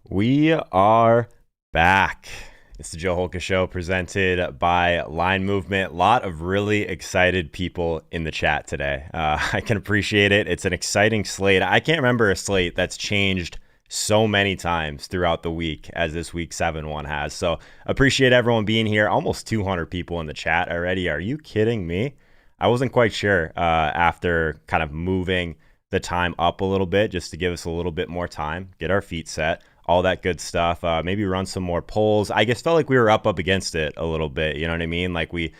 We are back. It's the Joe Holka Show presented by Line Movement. A lot of really excited people in the chat today. I can appreciate it. It's an exciting slate. I can't remember a slate that's changed so many times throughout the week as this week 7 one has. So appreciate everyone being here. Almost 200 people in the chat already. Are you kidding me? I wasn't quite sure after kind of moving the time up a little bit just to give us a little bit more time, get our feet set, all that good stuff. Maybe run some more polls. I just felt like we were up against it a little bit. You know what I mean? Like we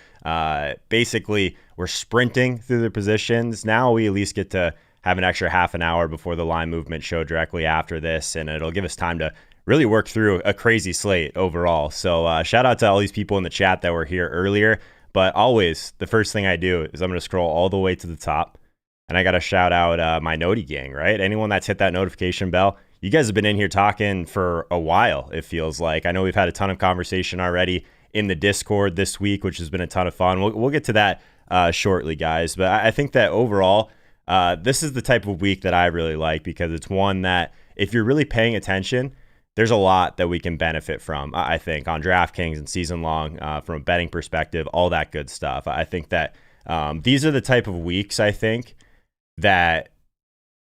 basically were sprinting through the positions. Now we at least get to have an extra half an hour before the Line Movement show directly after this, and it'll give us time to really work through a crazy slate overall. So shout out to all these people in the chat that were here earlier. But always, the first thing I do is I'm going to scroll all the way to the top, and I got to shout out my Noti gang, right? Anyone that's hit that notification bell, you guys have been in here talking for a while, it feels like. I know we've had a ton of conversation already in the Discord this week, which has been a ton of fun. We'll get to that shortly, guys. But I think that overall, this is the type of week that I really like because it's one that if you're really paying attention, there's a lot that we can benefit from, I think, on DraftKings and season long from a betting perspective, all that good stuff. I think that these are the type of weeks, I think, that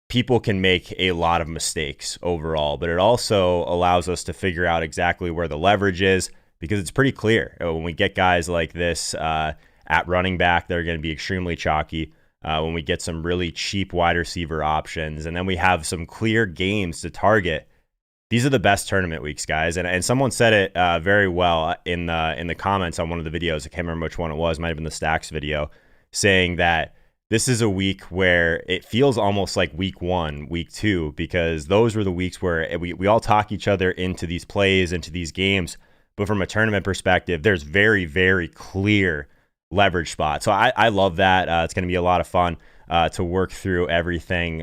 people can make a lot of mistakes overall, but it also allows us to figure out exactly where the leverage is because it's pretty clear when we get guys like this at running back, they're going to be extremely chalky. When we get some really cheap wide receiver options, and then we have some clear games to target. These are the best tournament weeks, guys. And someone said it very well in the comments on one of the videos. I can't remember which one it was. Might have been the Stacks video, saying that this is a week where it feels almost like week 1, week 2, because those were the weeks where we all talk each other into these plays, into these games. But from a tournament perspective, there's very, very clear leverage spot. So I love that. It's going to be a lot of fun to work through everything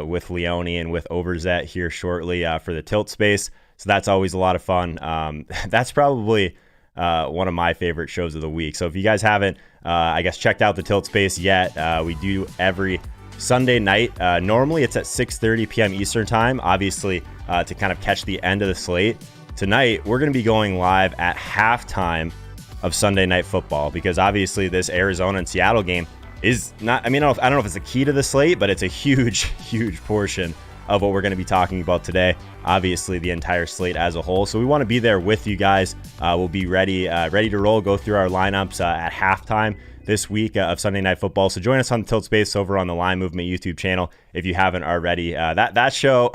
with Leone and with Overzet here shortly for the tilt space. So that's always a lot of fun. That's probably one of my favorite shows of the week. So if you guys haven't, I guess, checked out the tilt space yet, we do every Sunday night. Normally it's at 6:30 p.m. Eastern time, obviously to kind of catch the end of the slate. Tonight, we're going to be going live at halftime of Sunday Night Football because obviously this Arizona and Seattle game is not, I don't know if it's the key to the slate, but it's a huge, huge portion of what we're going to be talking about today. Obviously the entire slate as a whole. So we want to be there with you guys. We'll be ready to roll, go through our lineups at halftime this week of Sunday Night Football. So join us on the Tilt Space over on the Line Movement YouTube channel if you haven't already. That show,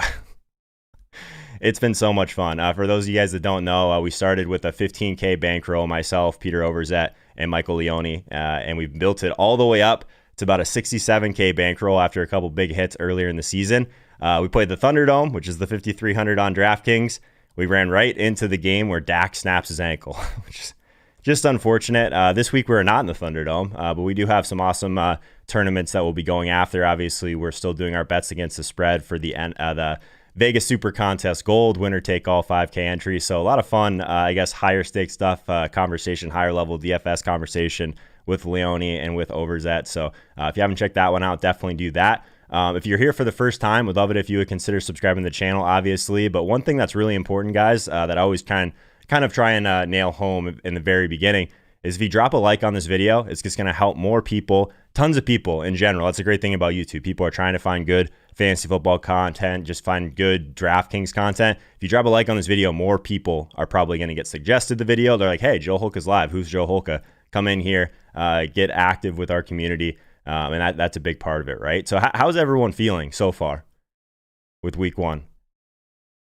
it's been so much fun. For those of you guys that don't know, we started with a 15K bankroll, myself, Peter Overzet, and Michael Leone, and we've built it all the way up to about a 67K bankroll after a couple big hits earlier in the season. We played the Thunderdome, which is the 5,300 on DraftKings. We ran right into the game where Dak snaps his ankle, which is just unfortunate. This week we're not in the Thunderdome, but we do have some awesome tournaments that we'll be going after. Obviously, we're still doing our bets against the spread for the Vegas Super Contest Gold, winner take all 5K entries. So a lot of fun, I guess, higher stake stuff, conversation, higher level DFS conversation with Leone and with Overzet. So if you haven't checked that one out, definitely do that. If you're here for the first time, would love it if you would consider subscribing to the channel, obviously. But one thing that's really important, guys, that I always kind of try and nail home in the very beginning is if you drop a like on this video, it's just going to help more people, tons of people in general. That's a great thing about YouTube. People are trying to find good fantasy football content, just find good DraftKings content. If you drop a like on this video, more people are probably going to get suggested the video. They're like, hey, Joe Holka's live. Who's Joe Holka? Come in here, get active with our community. And that's a big part of it, right? So how's everyone feeling so far with week 1?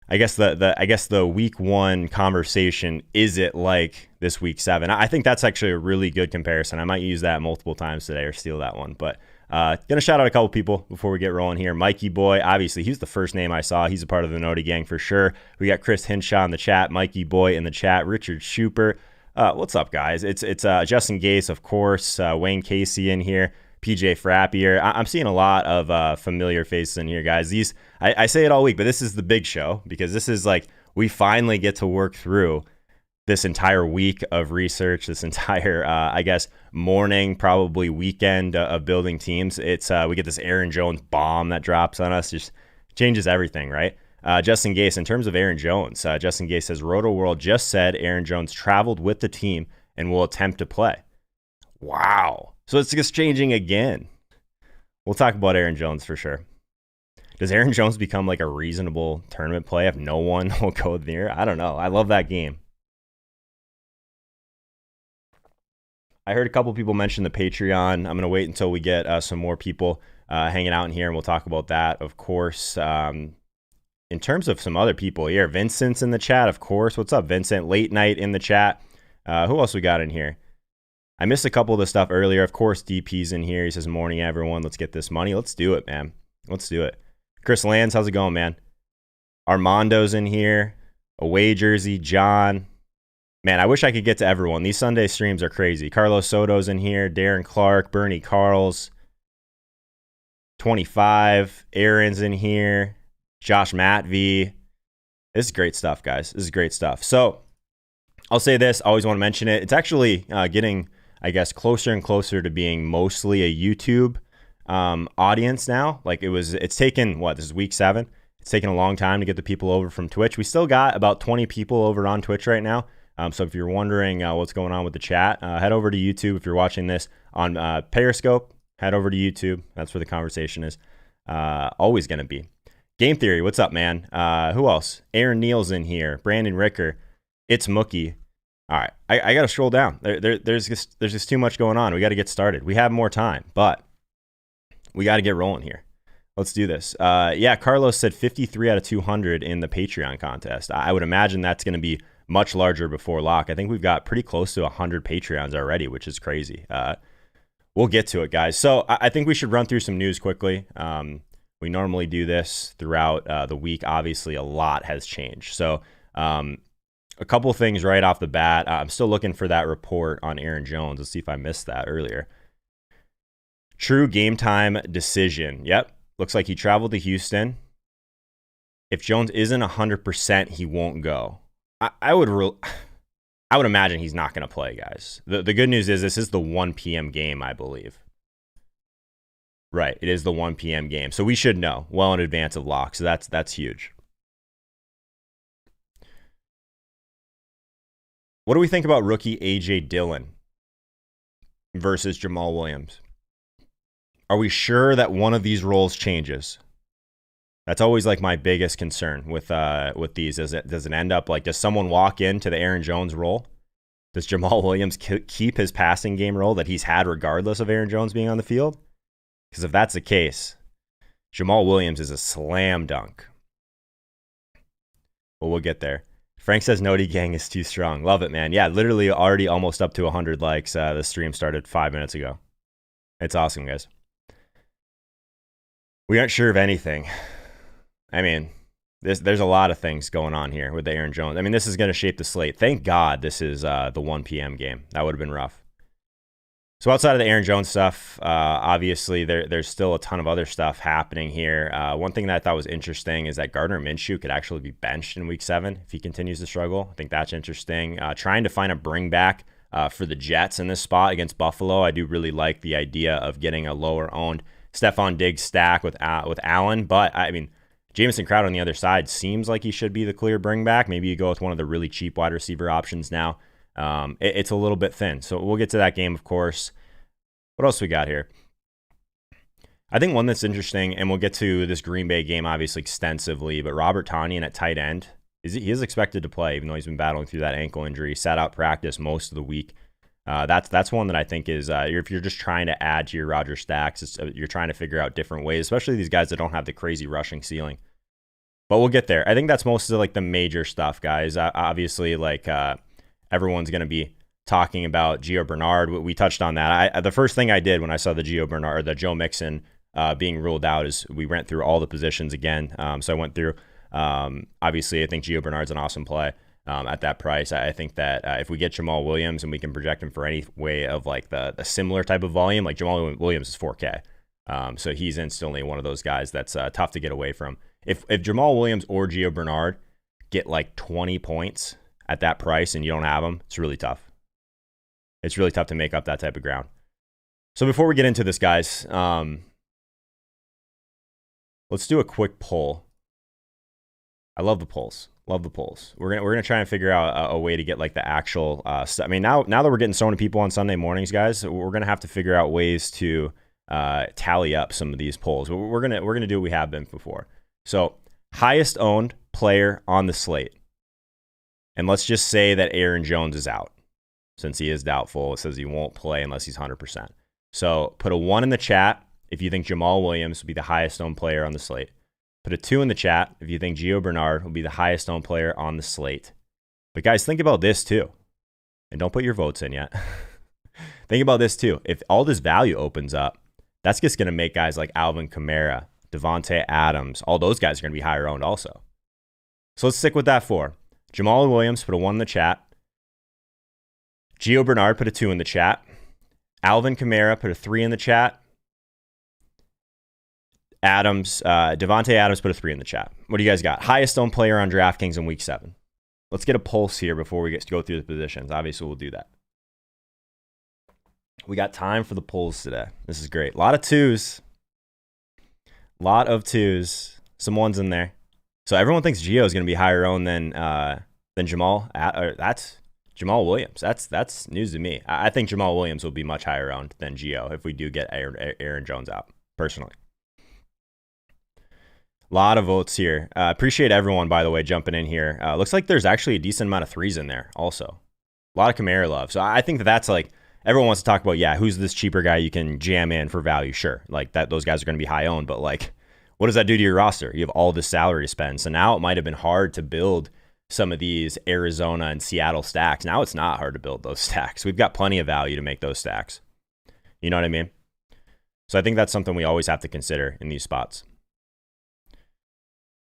I guess the week 1 conversation, is it like this week 7? I think that's actually a really good comparison. I might use that multiple times today or steal that one. But gonna shout out a couple people before we get rolling here. Mikey Boy, obviously he's the first name I saw. He's a part of the Noti gang for sure. We got Chris Hinshaw in the chat, Mikey Boy in the chat, Richard Schuper. What's up, guys? It's Justin Gase, of course, Wayne Casey in here. PJ Frappier. I'm seeing a lot of familiar faces in here, guys. These I say it all week, but this is the big show because this is like we finally get to work through this entire week of research, this entire, I guess, morning, probably weekend of building teams. It's we get this Aaron Jones bomb that drops on us, just changes everything, right? Justin Gase, in terms of Aaron Jones, Justin Gase says, Roto World just said Aaron Jones traveled with the team and will attempt to play. Wow. So it's just changing again. We'll talk about Aaron Jones for sure. Does Aaron Jones become like a reasonable tournament play if no one will go near? I don't know. I love that game. I heard a couple people mention the Patreon. I'm going to wait until we get some more people hanging out in here, and we'll talk about that, of course. In terms of some other people here, Vincent's in the chat, of course. What's up, Vincent? Late night in the chat. Who else we got in here? I missed a couple of the stuff earlier. Of course, DP's in here. He says, morning, everyone. Let's get this money. Let's do it, man. Let's do it. Chris Lands, how's it going, man? Armando's in here. Away jersey, John. Man, I wish I could get to everyone. These Sunday streams are crazy. Carlos Soto's in here. Darren Clark, Bernie Carls. 25. Aaron's in here. Josh Matvey. This is great stuff, guys. This is great stuff. So I'll say this. I always want to mention it. It's actually getting, I guess, closer and closer to being mostly a YouTube audience now. Like it's taken, this is week 7. It's taken a long time to get the people over from Twitch. We still got about 20 people over on Twitch right now. So if you're wondering what's going on with the chat, head over to YouTube. If you're watching this on Periscope, head over to YouTube. That's where the conversation is always going to be. Game Theory, what's up, man? Who else? Aaron Neal's in here. Brandon Ricker. It's Mookie. All right, I got to scroll down. There's just too much going on. We got to get started. We have more time, but we got to get rolling here. Let's do this. Yeah, Carlos said 53 out of 200 in the Patreon contest. I would imagine that's going to be much larger before lock. I think we've got pretty close to 100 Patreons already, which is crazy. We'll get to it, guys. So I think we should run through some news quickly. We normally do this throughout the week. Obviously, a lot has changed. So a couple things right off the bat. I'm still looking for that report on Aaron Jones. Let's see if I missed that earlier. True game time decision. Yep. Looks like he traveled to Houston. If Jones isn't 100%, he won't go. I would imagine he's not going to play, guys. The good news is this is the 1 p.m. game, I believe. Right, it is the 1 p.m. game. So we should know well in advance of lock. So that's huge. What do we think about rookie A.J. Dillon versus Jamal Williams? Are we sure that one of these roles changes? That's always like my biggest concern with these. Does it end up like, does someone walk into the Aaron Jones role? Does Jamal Williams keep his passing game role that he's had regardless of Aaron Jones being on the field? Because if that's the case, Jamal Williams is a slam dunk. But we'll get there. Frank says Noti Gang is too strong. Love it, man. Yeah, literally already almost up to 100 likes. The stream started 5 minutes ago. It's awesome, guys. We aren't sure of anything. I mean, there's a lot of things going on here with the Aaron Jones. I mean, this is going to shape the slate. Thank God this is the 1 p.m. game. That would have been rough. So outside of the Aaron Jones stuff, obviously there's still a ton of other stuff happening here. One thing that I thought was interesting is that Gardner Minshew could actually be benched in week 7 if he continues to struggle. I think that's interesting. Trying to find a bring back for the Jets in this spot against Buffalo. I do really like the idea of getting a lower owned Stephon Diggs stack with Allen, but I mean, Jamison Crowder on the other side seems like he should be the clear bring back. Maybe you go with one of the really cheap wide receiver options now. It's a little bit thin. So we'll get to that game, of course. What else we got here? I think one that's interesting, and we'll get to this Green Bay game obviously extensively, but Robert Tonyan at tight end, he is expected to play, even though he's been battling through that ankle injury. Sat out practice most of the week. That's one that I think is, if you're just trying to add to your Rodgers stacks, you're trying to figure out different ways, especially these guys that don't have the crazy rushing ceiling. But we'll get there. I think that's most of like the major stuff, guys. Obviously, like everyone's going to be talking about Gio Bernard. We touched on that. The first thing I did when I saw the Gio Bernard or the Joe Mixon being ruled out is we went through all the positions again. So I went through. Obviously, I think Gio Bernard's an awesome play. At that price, I think that if we get Jamal Williams and we can project him for any way of like the similar type of volume, like Jamal Williams is 4K. So he's instantly one of those guys that's tough to get away from. If Jamal Williams or Gio Bernard get like 20 points at that price and you don't have them, it's really tough. It's really tough to make up that type of ground. So before we get into this, guys, let's do a quick poll. I love the polls. Love the polls. We're gonna try and figure out a way to get like the actual stuff. I mean, now that we're getting so many people on Sunday mornings, guys, we're gonna have to figure out ways to tally up some of these polls. We're gonna do what we have been before. So highest owned player on the slate, and let's just say that Aaron Jones is out, since he is doubtful. It says he won't play unless he's 100%. So put a 1 in the chat if you think Jamal Williams will be the highest owned player on the slate. Put a 2 in the chat if you think Gio Bernard will be the highest owned player on the slate. But guys, think about this too. And don't put your votes in yet. Think about this too. If all this value opens up, that's just going to make guys like Alvin Kamara, Devontae Adams, all those guys are going to be higher owned also. So let's stick with that 4. Jamal Williams, put a 1 in the chat. Gio Bernard, put a 2 in the chat. Alvin Kamara, put a 3 in the chat. Devontae Adams, put a 3 in the chat. What do you guys got? Highest owned player on DraftKings in week 7. Let's get a pulse here before we get to go through the positions. Obviously, we'll do that. We got time for the polls today. This is great. A lot of 2s. Lot of 2s. Some 1s in there. So everyone thinks Gio is going to be higher owned than Jamal. That's Jamal Williams. That's news to me. I think Jamal Williams will be much higher owned than Gio if we do get Aaron Jones out, personally. A lot of votes here. Appreciate everyone, by the way, jumping in here. Looks like there's actually a decent amount of 3s in there also. A lot of Kamara love. So I think that's like, everyone wants to talk about, yeah, who's this cheaper guy you can jam in for value? Sure. Like that, those guys are going to be high owned, but like, what does that do to your roster? You have all this salary to spend. So now it might have been hard to build some of these Arizona and Seattle stacks. Now it's not hard to build those stacks. We've got plenty of value to make those stacks. You know what I mean? So I think that's something we always have to consider in these spots.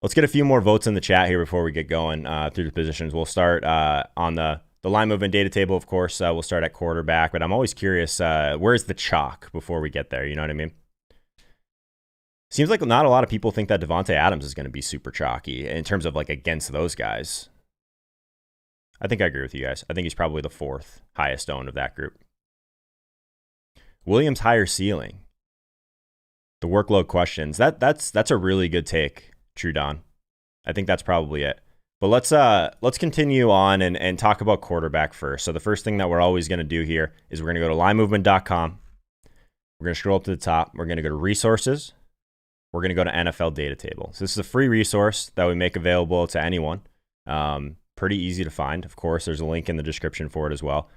Let's get a few more votes in the chat here before we get going through the positions. We'll start on the line movement data table, of course. We'll start at quarterback, but I'm always curious, where's the chalk before we get there? You know what I mean? Seems like not a lot of people think that Devontae Adams is going to be super chalky in terms of like against those guys. I think I agree with you guys. I think he's probably the 4th highest owned of that group. Williams' higher ceiling. The workload questions. That's a really good take, True Don. I think that's probably it. But let's continue on and talk about quarterback first. So the first thing that we're always going to do here is we're going to go to linemovement.com. We're going to scroll up to the top. We're going to go to resources. We're going to go to NFL data table. So this is a free resource that we make available to anyone. Pretty easy to find. Of course, there's a link in the description for it as well.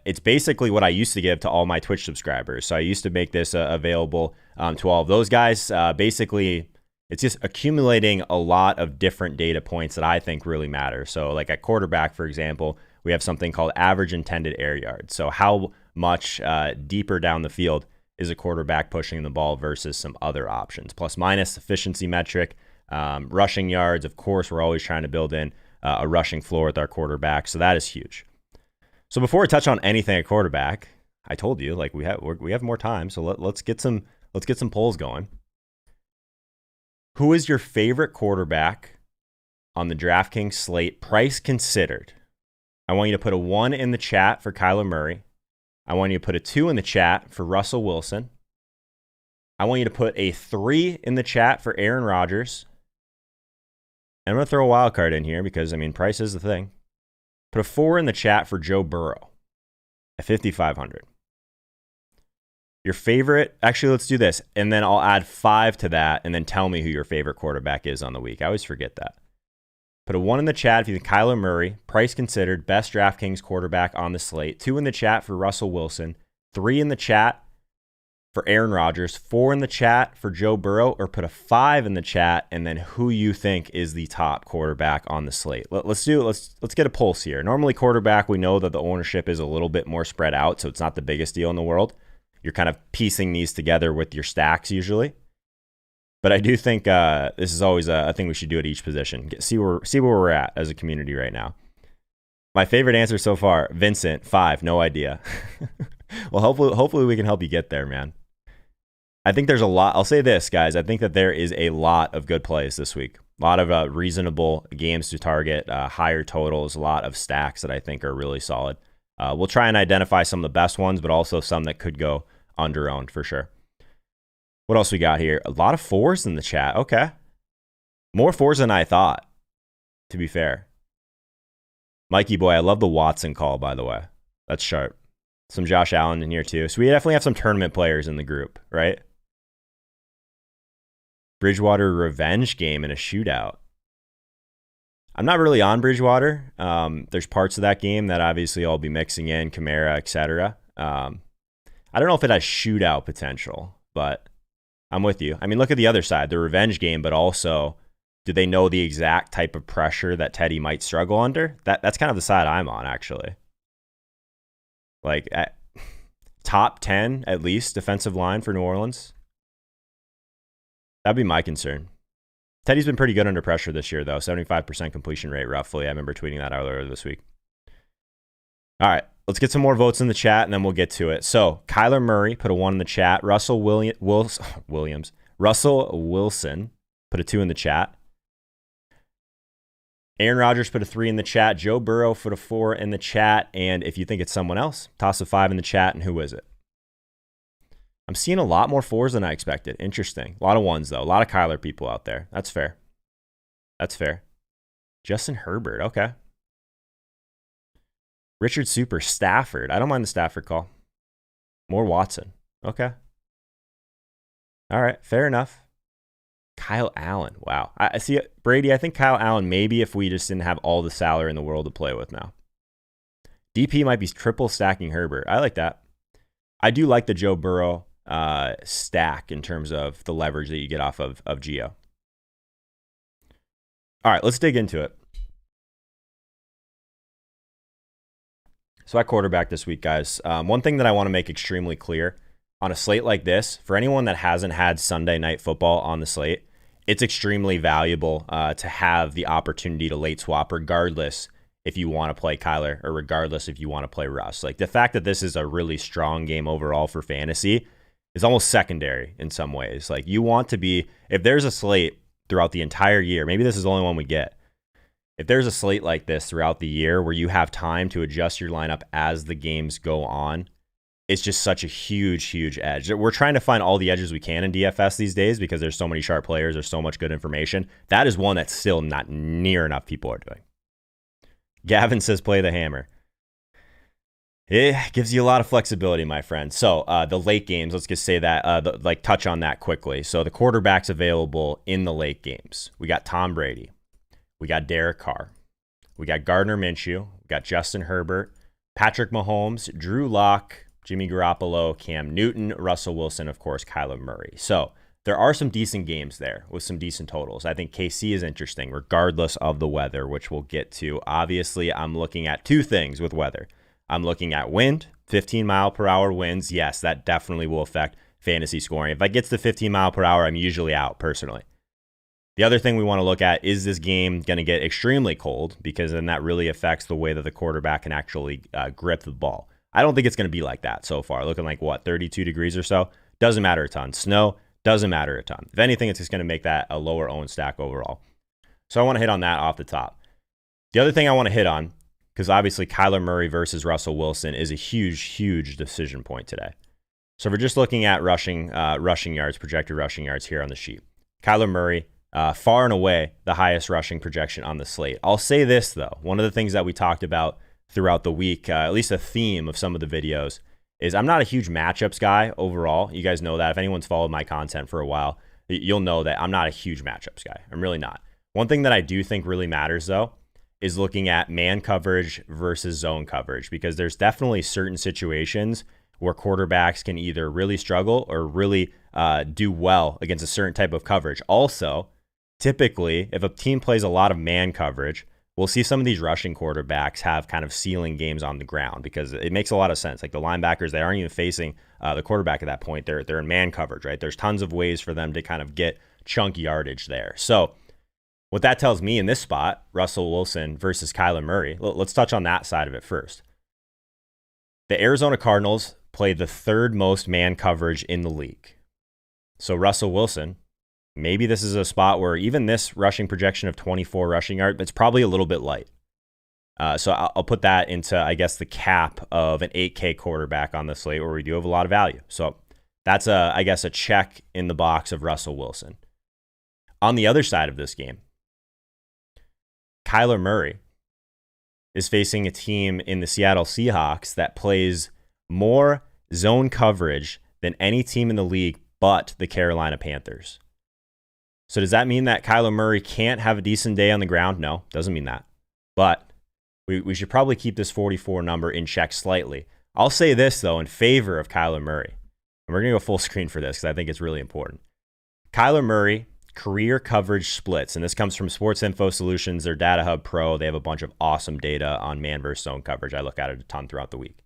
It's basically what I used to give to all my Twitch subscribers. So I used to make this available to all of those guys. Basically, it's just accumulating a lot of different data points that I think really matter. So like at quarterback, for example, we have something called average intended air yards. So how much deeper down the field is a quarterback pushing the ball versus some other options. Plus minus efficiency metric, rushing yards. Of course, we're always trying to build in a rushing floor with our quarterback. So that is huge. So before I touch on anything at quarterback, I told you like we have more time. So let's get some polls going. Who is your favorite quarterback on the DraftKings slate, price considered? I want you to put a 1 in the chat for Kyler Murray. I want you to put a 2 in the chat for Russell Wilson. I want you to put a 3 in the chat for Aaron Rodgers. And I'm going to throw a wild card in here because, I mean, price is the thing. Put a 4 in the chat for Joe Burrow at 5,500. Your favorite, actually, let's do this. And then I'll add 5 to that and then tell me who your favorite quarterback is on the week. I always forget that. Put a 1 in the chat if you think Kyler Murray, price considered, best DraftKings quarterback on the slate. 2 in the chat for Russell Wilson. 3 in the chat for Aaron Rodgers. 4 in the chat for Joe Burrow. Or put a 5 in the chat and then who you think is the top quarterback on the slate. Let's get a pulse here. Normally quarterback, we know that the ownership is a little bit more spread out, so it's not the biggest deal in the world. You're kind of piecing these together with your stacks usually. But I do think this is always a thing we should do at each position. See where we're at as a community right now. My favorite answer so far, Vincent, 5, no idea. Well, hopefully we can help you get there, man. I think there's a lot. I'll say this, guys. I think that there is a lot of good plays this week. A lot of reasonable games to target, higher totals, a lot of stacks that I think are really solid. We'll try and identify some of the best ones, but also some that could go under-owned for sure. What else we got here? A lot of 4s in the chat. Okay. More 4s than I thought. to be fair. Mikey boy, I love the Watson call, by the way. That's sharp. Some Josh Allen in here too. So we definitely have some tournament players in the group, right? Bridgewater revenge game in a shootout. I'm not really on Bridgewater. There's parts of that game that obviously I'll be mixing in, Kamara, etc. I don't know if it has shootout potential, but I'm with you. I mean, look at the other side, the revenge game, but also, do they know the exact type of pressure that Teddy might struggle under? That's kind of the side I'm on, actually. Like, at top 10, at least, defensive line for New Orleans. That'd be my concern. Teddy's been pretty good under pressure this year, though. 75% completion rate, roughly. I remember tweeting that out earlier this week. All right, let's get some more votes in the chat, and then we'll get to it. So, Kyler Murray put a 1 in the chat. Russell Wilson put a 2 in the chat. Aaron Rodgers put a 3 in the chat. Joe Burrow put a 4 in the chat. And if you think it's someone else, toss a 5 in the chat. And who is it? I'm seeing a lot more 4s than I expected. Interesting. A lot of 1s, though. A lot of Kyler people out there. That's fair. That's fair. Justin Herbert. Okay. Richard Super. Stafford. I don't mind the Stafford call. More Watson. Okay. All right. Fair enough. Kyle Allen. Wow. I see it. Brady, I think Kyle Allen, maybe if we just didn't have all the salary in the world to play with now. DP might be triple stacking Herbert. I like that. I do like the Joe Burrow stack in terms of the leverage that you get off of Gio. All right, let's dig into it. So at quarterback this week, guys, one thing that I want to make extremely clear on a slate like this, for anyone that hasn't had Sunday Night Football on the slate, it's extremely valuable to have the opportunity to late swap regardless if you want to play Kyler or regardless if you want to play Russ. Like, the fact that this is a really strong game overall for fantasy is almost secondary in some ways. Like, you want to be, if there's a slate throughout the entire year, maybe this is the only one we get. If there's a slate like this throughout the year where you have time to adjust your lineup as the games go on, it's just such a huge, huge edge. We're trying to find all the edges we can in DFS these days because there's so many sharp players, there's so much good information. That is one that still not near enough people are doing. Gavin says play the hammer. It gives you a lot of flexibility, my friend. So the late games, let's just say that, touch on that quickly. So the quarterbacks available in the late games. We got Tom Brady. We got Derek Carr. We got Gardner Minshew. We got Justin Herbert, Patrick Mahomes, Drew Lock, Jimmy Garoppolo, Cam Newton, Russell Wilson, of course, Kyler Murray. So there are some decent games there with some decent totals. I think KC is interesting regardless of the weather, which we'll get to. Obviously, I'm looking at two things with weather. I'm looking at wind, 15-mile-per-hour winds. Yes, that definitely will affect fantasy scoring. If I get to 15 mile per hour, I'm usually out personally. The other thing we want to look at, is this game going to get extremely cold? Because then that really affects the way that the quarterback can actually grip the ball. I don't think it's going to be like that so far. Looking like, 32 degrees or so? Doesn't matter a ton. Snow, doesn't matter a ton. If anything, it's just going to make that a lower owned stack overall. So I want to hit on that off the top. The other thing I want to hit on, because obviously Kyler Murray versus Russell Wilson is a huge, huge decision point today. So if we're just looking at rushing yards, projected rushing yards here on the sheet. Kyler Murray, far and away the highest rushing projection on the slate. I'll say this, though. One of the things that we talked about throughout the week, at least a theme of some of the videos, is I'm not a huge matchups guy overall. You guys know that. If anyone's followed my content for a while, you'll know that I'm not a huge matchups guy. I'm really not. One thing that I do think really matters, though, is looking at man coverage versus zone coverage, because there's definitely certain situations where quarterbacks can either really struggle or really do well against a certain type of coverage. Also, typically, if a team plays a lot of man coverage, we'll see some of these rushing quarterbacks have kind of ceiling games on the ground, because it makes a lot of sense. Like the linebackers, they aren't even facing the quarterback at that point. They're in man coverage, right? There's tons of ways for them to kind of get chunk yardage there. So what that tells me in this spot, Russell Wilson versus Kyler Murray, let's touch on that side of it first. The Arizona Cardinals play the third most man coverage in the league. So Russell Wilson, maybe this is a spot where even this rushing projection of 24 rushing yards, it's probably a little bit light. So I'll put that into, I guess, the cap of an 8K quarterback on the slate where we do have a lot of value. So that's, I guess, a check in the box of Russell Wilson. On the other side of this game, Kyler Murray is facing a team in the Seattle Seahawks that plays more zone coverage than any team in the league but the Carolina Panthers. So does that mean that Kyler Murray can't have a decent day on the ground? No, doesn't mean that. But we should probably keep this 44 number in check slightly. I'll say this, though, in favor of Kyler Murray. And we're going to go full screen for this because I think it's really important. Kyler Murray, career coverage splits, and this comes from Sports Info Solutions, their Data Hub Pro. They have a bunch of awesome data on man versus zone coverage. I look at it a ton throughout the week.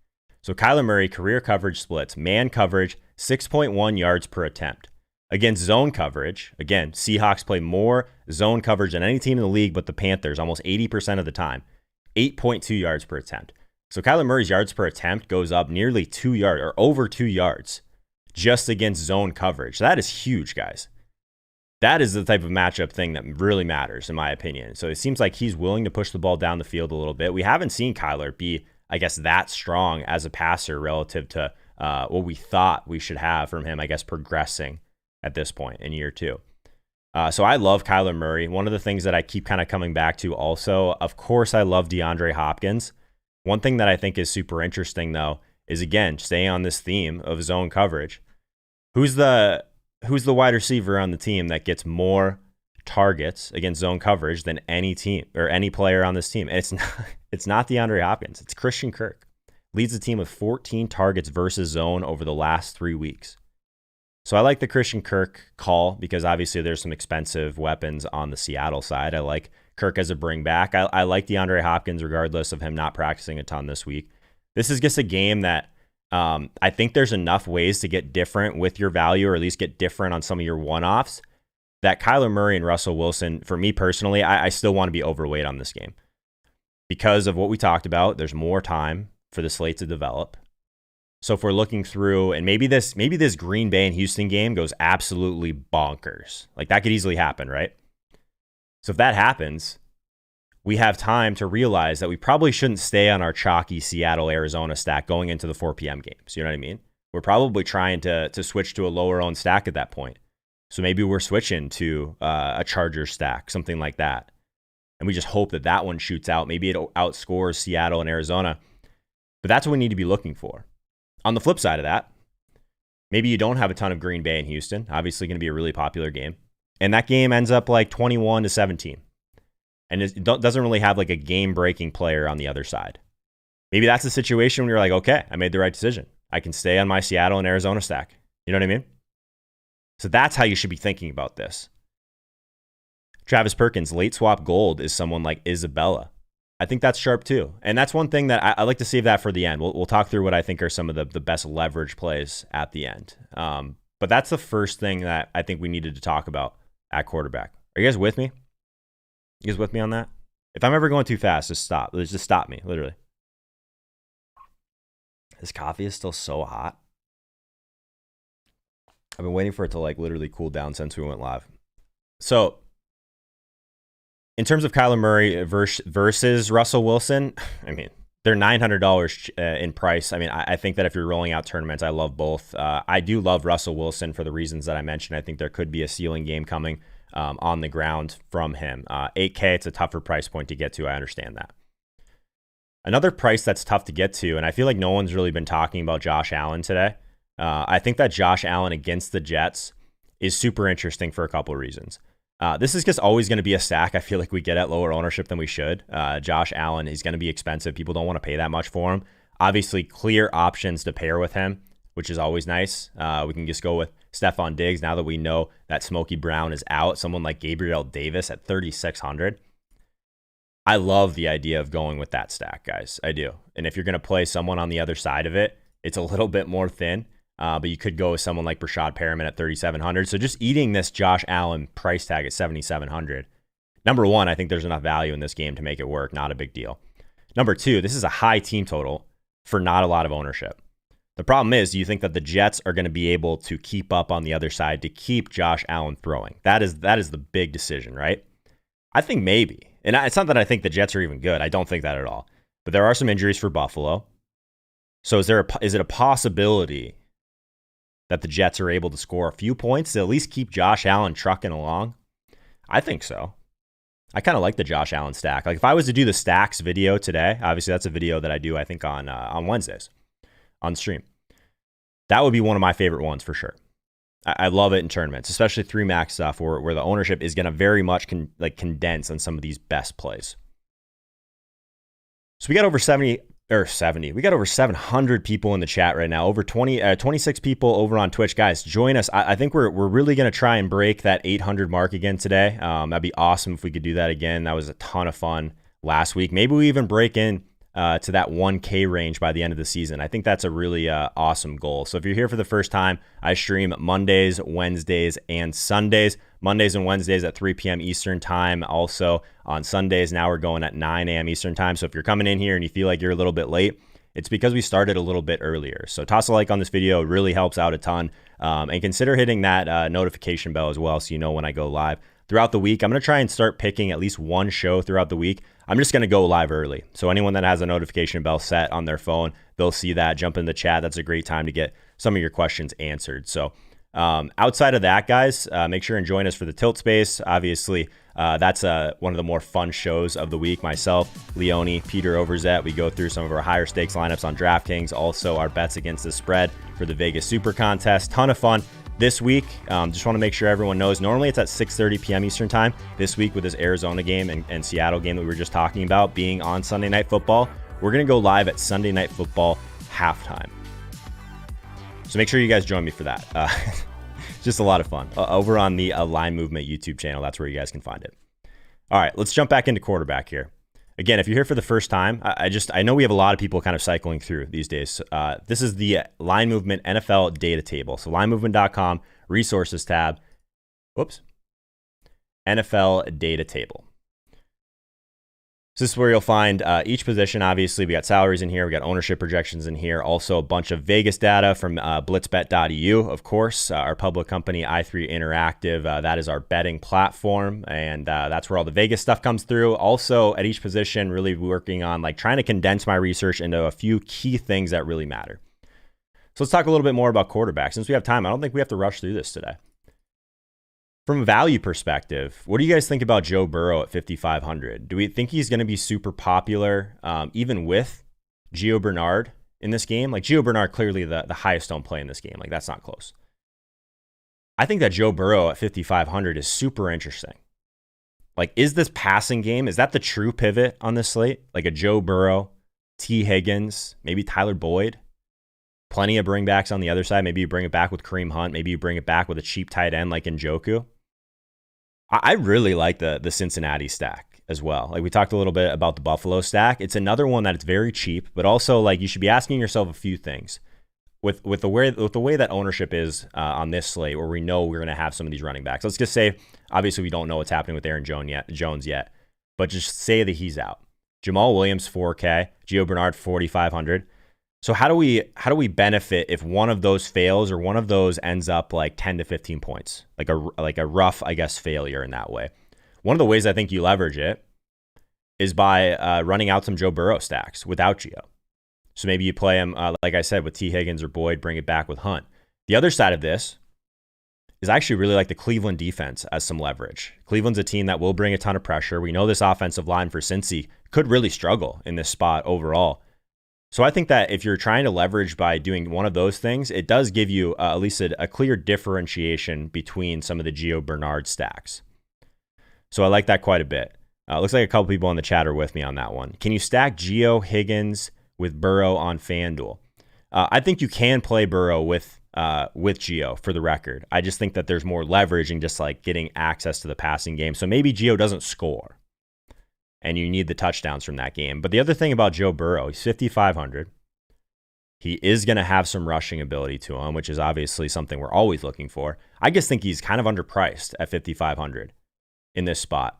So Kyler Murray, career coverage splits, man coverage, 6.1 yards per attempt. Against zone coverage, again, Seahawks play more zone coverage than any team in the league but the Panthers, almost 80% of the time, 8.2 yards per attempt. So Kyler Murray's yards per attempt goes up nearly 2 yards or over 2 yards just against zone coverage. So that is huge, guys. That is the type of matchup thing that really matters, in my opinion. So it seems like he's willing to push the ball down the field a little bit. We haven't seen Kyler be, I guess, that strong as a passer relative to what we thought we should have from him, I guess, progressing at this point in year two. So I love Kyler Murray. One of the things that I keep kind of coming back to also, of course, I love DeAndre Hopkins. One thing that I think is super interesting, though, is, again, staying on this theme of zone coverage. Who's the wide receiver on the team that gets more targets against zone coverage than any team or any player on this team? And it's not DeAndre Hopkins. It's Christian Kirk. Leads the team with 14 targets versus zone over the last 3 weeks. So I like the Christian Kirk call because obviously there's some expensive weapons on the Seattle side. I like Kirk as a bring back. I like DeAndre Hopkins regardless of him not practicing a ton this week. This is just a game that I think there's enough ways to get different with your value, or at least get different on some of your one-offs, that Kyler Murray and Russell Wilson, for me personally, I still want to be overweight on this game. Because of what we talked about, there's more time for the slate to develop. So if we're looking through, and maybe this Green Bay and Houston game goes absolutely bonkers. Like, that could easily happen, right? So if that happens, we have time to realize that we probably shouldn't stay on our chalky Seattle-Arizona stack going into the 4 p.m. games. You know what I mean? We're probably trying to switch to a lower-owned stack at that point. So maybe we're switching to a Chargers stack, something like that. And we just hope that that one shoots out. Maybe it outscores Seattle and Arizona. But that's what we need to be looking for. On the flip side of that, maybe you don't have a ton of Green Bay and Houston. Obviously going to be a really popular game. And that game ends up like 21-17. And it doesn't really have like a game-breaking player on the other side. Maybe that's a situation where you're like, okay, I made the right decision. I can stay on my Seattle and Arizona stack. You know what I mean? So that's how you should be thinking about this. Travis Perkins, late swap gold is someone like Isabella. I think that's sharp too. And that's one thing that I like to save that for the end. We'll talk through what I think are some of the best leverage plays at the end. But that's the first thing that I think we needed to talk about at quarterback. Are you guys with me? You guys with me on that? If I'm ever going too fast, just stop. Just stop me, literally. This coffee is still so hot. I've been waiting for it to like literally cool down since we went live. So, in terms of Kyler Murray versus Russell Wilson, I mean, they're $900 in price. I mean, I think that if you're rolling out tournaments, I love both. I do love Russell Wilson for the reasons that I mentioned. I think there could be a ceiling game coming on the ground from him. $8K, it's a tougher price point to get to. I understand that. Another price that's tough to get to, and I feel like no one's really been talking about Josh Allen today. I think that Josh Allen against the Jets is super interesting for a couple of reasons. This is just always going to be a stack I feel like we get at lower ownership than we should. Josh Allen is going to be expensive. People don't want to pay that much for him. Obviously, clear options to pair with him, which is always nice. We can just go with Stephon Diggs now that we know that Smokey Brown is out. Someone like Gabriel Davis at 3,600. I love the idea of going with that stack, guys. I do. And if you're going to play someone on the other side of it, it's a little bit more thin. But you could go with someone like Brashad Perriman at 3,700. So just eating this Josh Allen price tag at 7,700. Number one, I think there's enough value in this game to make it work. Not a big deal. Number two, this is a high team total for not a lot of ownership. The problem is, do you think that the Jets are going to be able to keep up on the other side to keep Josh Allen throwing? That is the big decision, right? I think maybe. And it's not that I think the Jets are even good. I don't think that at all. But there are some injuries for Buffalo. So is it a possibility that the Jets are able to score a few points to at least keep Josh Allen trucking along? I think so. I kind of like the Josh Allen stack. Like if I was to do the stacks video today, obviously that's a video that I do, I think on Wednesdays on stream. That would be one of my favorite ones for sure. I love it in tournaments, especially 3-max stuff where the ownership is going to very much condense on some of these best plays. So we got over 70. We got over 700 people in the chat right now. Over 26 people over on Twitch. Guys, join us. I think we're really going to try and break that 800 mark again today. That'd be awesome if we could do that again. That was a ton of fun last week. Maybe we even break in to that 1K range by the end of the season. I think that's a really awesome goal. So if you're here for the first time, I stream Mondays, Wednesdays, and Sundays. Mondays and Wednesdays at 3 p.m. Eastern time. Also on Sundays, now we're going at 9 a.m. Eastern time. So if you're coming in here and you feel like you're a little bit late, it's because we started a little bit earlier. So toss a like on this video. It really helps out a ton. And consider hitting that notification bell as well so you know when I go live. Throughout the week, I'm going to try and start picking at least one show throughout the week. I'm just going to go live early. So anyone that has a notification bell set on their phone, they'll see that, jump in the chat. That's a great time to get some of your questions answered. So outside of that, guys, make sure and join us for the Tilt Space. Obviously, that's one of the more fun shows of the week. Myself, Leone, Peter Overzet, we go through some of our higher stakes lineups on DraftKings. Also, our bets against the spread for the Vegas Super Contest. Ton of fun. This week, just want to make sure everyone knows, normally it's at 6:30 p.m. Eastern time. This week with this Arizona game and Seattle game that we were just talking about being on Sunday Night Football, we're going to go live at Sunday Night Football halftime. So make sure you guys join me for that. It's just a lot of fun. Over on the Line Movement YouTube channel, that's where you guys can find it. All right, let's jump back into quarterback here. Again, if you're here for the first time, I know we have a lot of people kind of cycling through these days. This is the Line Movement NFL data table. So linemovement.com, resources tab. Whoops. NFL data table. So this is where you'll find each position. Obviously, we got salaries in here. We got ownership projections in here. Also, a bunch of Vegas data from blitzbet.eu, of course, our public company, i3 Interactive. That is our betting platform, and that's where all the Vegas stuff comes through. Also, at each position, really working on trying to condense my research into a few key things that really matter. So let's talk a little bit more about quarterbacks. Since we have time, I don't think we have to rush through this today. From a value perspective, what do you guys think about Joe Burrow at 5,500? Do we think he's going to be super popular, even with Gio Bernard in this game? Gio Bernard, clearly the highest owned play in this game. That's not close. I think that Joe Burrow at 5,500 is super interesting. Is this passing game, is that the true pivot on this slate? A Joe Burrow, T. Higgins, maybe Tyler Boyd? Plenty of bringbacks on the other side. Maybe you bring it back with Kareem Hunt. Maybe you bring it back with a cheap tight end like Njoku. I really like the Cincinnati stack as well. We talked a little bit about the Buffalo stack. It's another one that it's very cheap, but also you should be asking yourself a few things with the way that ownership is on this slate, where we know we're going to have some of these running backs. Let's just say, obviously, we don't know what's happening with Aaron Jones yet, but just say that he's out. Jamal Williams 4K, Gio Bernard 4,500. So how do we benefit if one of those fails or one of those ends up 10 to 15 points, like a rough, I guess, failure in that way? One of the ways I think you leverage it is by running out some Joe Burrow stacks without Gio. So maybe you play him, like I said, with T. Higgins or Boyd, bring it back with Hunt. The other side of this is I actually really like the Cleveland defense as some leverage. Cleveland's a team that will bring a ton of pressure. We know this offensive line for Cincy could really struggle in this spot overall. So I think that if you're trying to leverage by doing one of those things, it does give you at least a clear differentiation between some of the Gio Bernard stacks. So I like that quite a bit. Looks like a couple people in the chat are with me on that one. Can you stack Gio, Higgins with Burrow on Fanduel? I think you can play Burrow with Gio, for the record. I just think that there's more leverage in just getting access to the passing game. So maybe Gio doesn't score, and you need the touchdowns from that game. But the other thing about Joe Burrow, he's 5,500. He is going to have some rushing ability to him, which is obviously something we're always looking for. I just think he's kind of underpriced at 5,500 in this spot.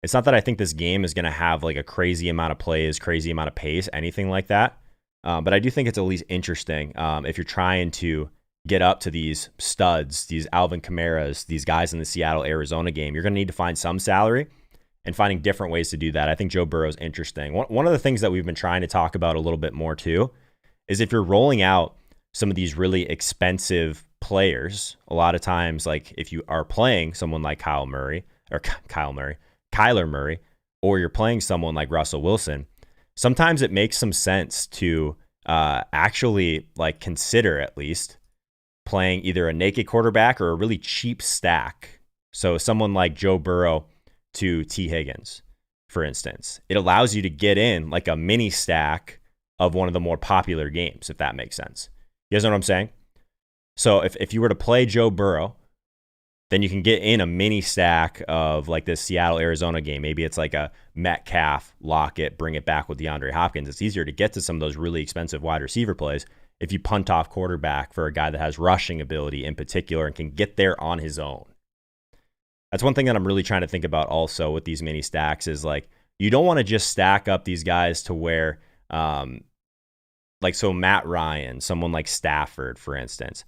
It's not that I think this game is going to have a crazy amount of plays, crazy amount of pace, anything like that. But I do think it's at least interesting if you're trying to get up to these studs, these Alvin Kamara's, these guys in the Seattle-Arizona game. You're going to need to find some salary. And finding different ways to do that. I think Joe Burrow is interesting. One of the things that we've been trying to talk about a little bit more too is if you're rolling out some of these really expensive players, a lot of times, if you are playing someone like Kyle Murray, Kyler Murray, or you're playing someone like Russell Wilson, sometimes it makes some sense to actually like consider at least playing either a naked quarterback or a really cheap stack. So someone like Joe Burrow to T. Higgins, for instance. It allows you to get in like a mini stack of one of the more popular games, if that makes sense. You guys know what I'm saying? So if you were to play Joe Burrow, then you can get in a mini stack of like this Seattle-Arizona game. Maybe it's like a Metcalf, Lockett, bring it back with DeAndre Hopkins. It's easier to get to some of those really expensive wide receiver plays if you punt off quarterback for a guy that has rushing ability in particular and can get there on his own. That's one thing that I'm really trying to think about also with these mini stacks is like, you don't want to just stack up these guys to where, like, so Matt Ryan, someone like Stafford, for instance.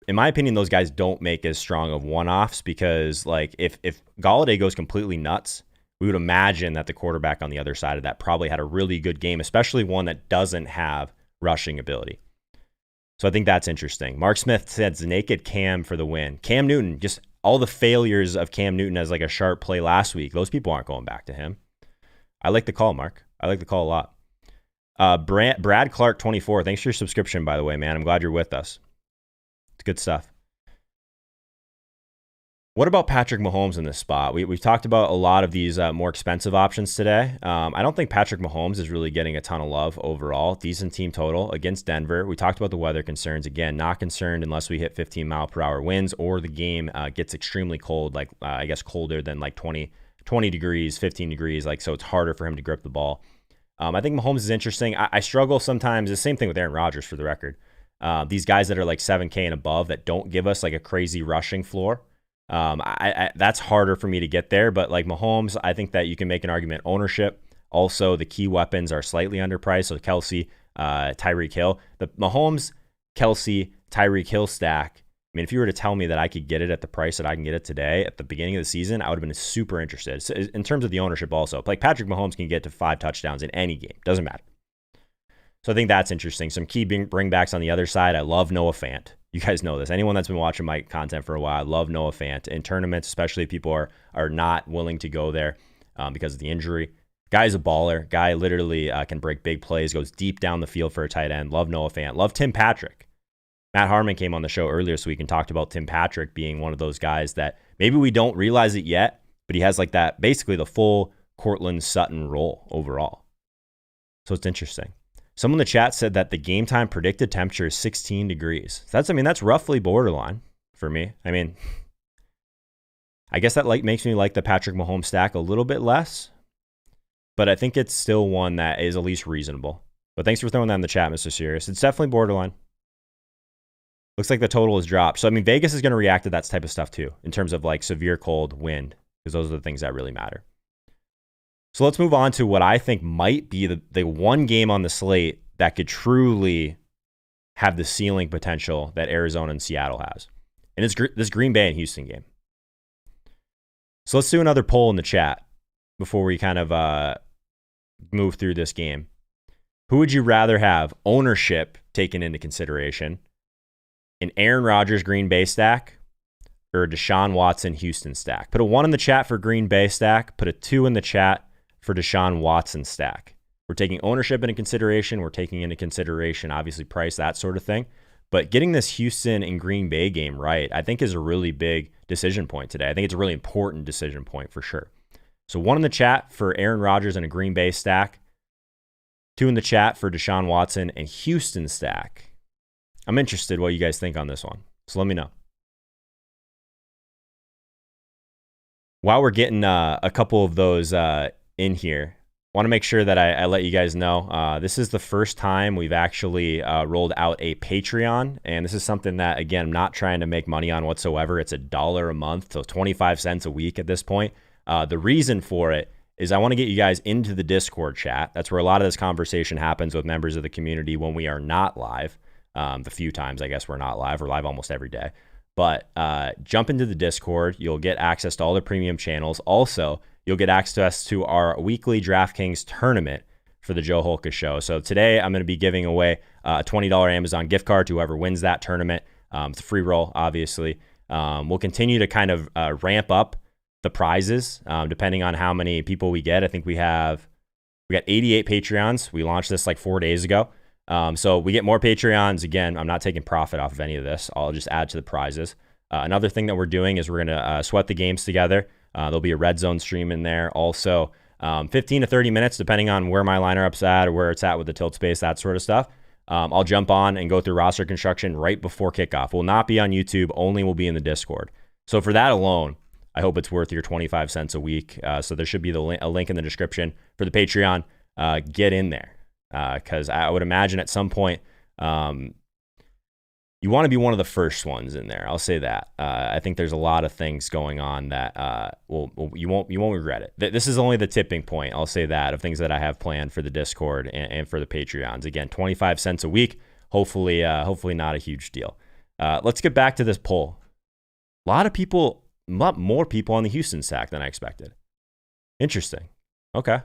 In my opinion, those guys don't make as strong of one-offs because, like, if Golladay goes completely nuts, we would imagine that the quarterback on the other side of that probably had a really good game, especially one that doesn't have rushing ability. So I think that's interesting. Mark Smith says naked Cam for the win. Cam Newton, just all the failures of Cam Newton as like a sharp play last week, those people aren't going back to him. I like the call, Mark. I like the call a lot. Brad Clark 24, thanks for your subscription, by the way, man. I'm glad you're with us. It's good stuff. What about Patrick Mahomes in this spot? We've talked about a lot of these more expensive options today. I don't think Patrick Mahomes is really getting a ton of love overall. Decent team total against Denver. We talked about the weather concerns. Again, not concerned unless we hit 15-mile-per-hour winds or the game gets extremely cold, like I guess colder than like 20 degrees, 15 degrees. Like, so it's harder for him to grip the ball. I think Mahomes is interesting. I struggle sometimes. The same thing with Aaron Rodgers, for the record. These guys that are like 7K and above that don't give us like a crazy rushing floor. That's harder for me to get there, but like Mahomes, I think that you can make an argument ownership. Also, the key weapons are slightly underpriced. So Kelsey, Tyreek Hill, the Mahomes, Kelsey, Tyreek Hill stack. I mean, if you were to tell me that I could get it at the price that I can get it today at the beginning of the season, I would have been super interested. So in terms of the ownership also, like Patrick Mahomes can get to 5 touchdowns in any game. Doesn't matter. So I think that's interesting. Some key bringbacks on the other side. I love Noah Fant. You guys know this. Anyone that's been watching my content for a while, I love Noah Fant. In tournaments, especially if people are not willing to go there because of the injury. Guy's a baller. Guy literally can break big plays, goes deep down the field for a tight end. Love Noah Fant. Love Tim Patrick. Matt Harmon came on the show earlier this week and talked about Tim Patrick being one of those guys that maybe we don't realize it yet, but he has like that, basically the full Cortland Sutton role overall. So it's interesting. Someone in the chat said that the game time predicted temperature is 16 degrees. That's roughly borderline for me. I mean, I guess that like makes me like the Patrick Mahomes stack a little bit less, but I think it's still one that is at least reasonable. But thanks for throwing that in the chat, Mr. Serious. It's definitely borderline. Looks like the total has dropped. So, I mean, Vegas is going to react to that type of stuff too, in terms of like severe cold, wind, because those are the things that really matter. So let's move on to what I think might be the one game on the slate that could truly have the ceiling potential that Arizona and Seattle has. And it's this Green Bay and Houston game. So let's do another poll in the chat before we kind of move through this game. Who would you rather have ownership taken into consideration? An Aaron Rodgers Green Bay stack or a Deshaun Watson Houston stack? Put a 1 in the chat for Green Bay stack. Put a 2 in the chat for Deshaun Watson stack. We're taking ownership into consideration. We're taking into consideration, obviously, price, that sort of thing. But getting this Houston and Green Bay game right, I think is a really big decision point today. I think it's a really important decision point for sure. So 1 in the chat for Aaron Rodgers and a Green Bay stack. 2 in the chat for Deshaun Watson and Houston stack. I'm interested what you guys think on this one. So let me know. While we're getting a couple of those in here, I want to make sure that I let you guys know this is the first time we've actually rolled out a Patreon, and this is something that, again, I'm not trying to make money on whatsoever. It's $1 a month, so 25 cents a week at this point. The reason for it is I want to get you guys into the Discord chat. That's where a lot of this conversation happens with members of the community when we are not live. The few times, I guess, we're not live. We're live almost every day. But jump into the Discord. You'll get access to all the premium channels. Also, you'll get access to our weekly DraftKings tournament for the Joe Holka Show. So today, I'm going to be giving away a $20 Amazon gift card to whoever wins that tournament. It's a free roll, obviously. We'll continue to kind of ramp up the prizes, depending on how many people we get. I think we got 88 Patreons. We launched this like 4 days ago. So we get more Patreons. Again, I'm not taking profit off of any of this. I'll just add to the prizes. Another thing that we're doing is we're going to sweat the games together. There'll be a red zone stream in there. Also, 15 to 30 minutes, depending on where my lineup's at or where it's at with the tilt space, that sort of stuff. I'll jump on and go through roster construction right before kickoff. Will not be on YouTube, only will be in the Discord. So for that alone, I hope it's worth your 25 cents a week. So there should be a link in the description for the Patreon. Get in there, because I would imagine at some point you want to be one of the first ones in there. I'll say that. I think there's a lot of things going on that you won't regret it. This is only the tipping point. I'll say that, of things that I have planned for the Discord and for the Patreons. Again, 25 cents a week. Hopefully not a huge deal. Let's get back to this poll. A lot more people on the Houston stack than I expected. Interesting. Okay,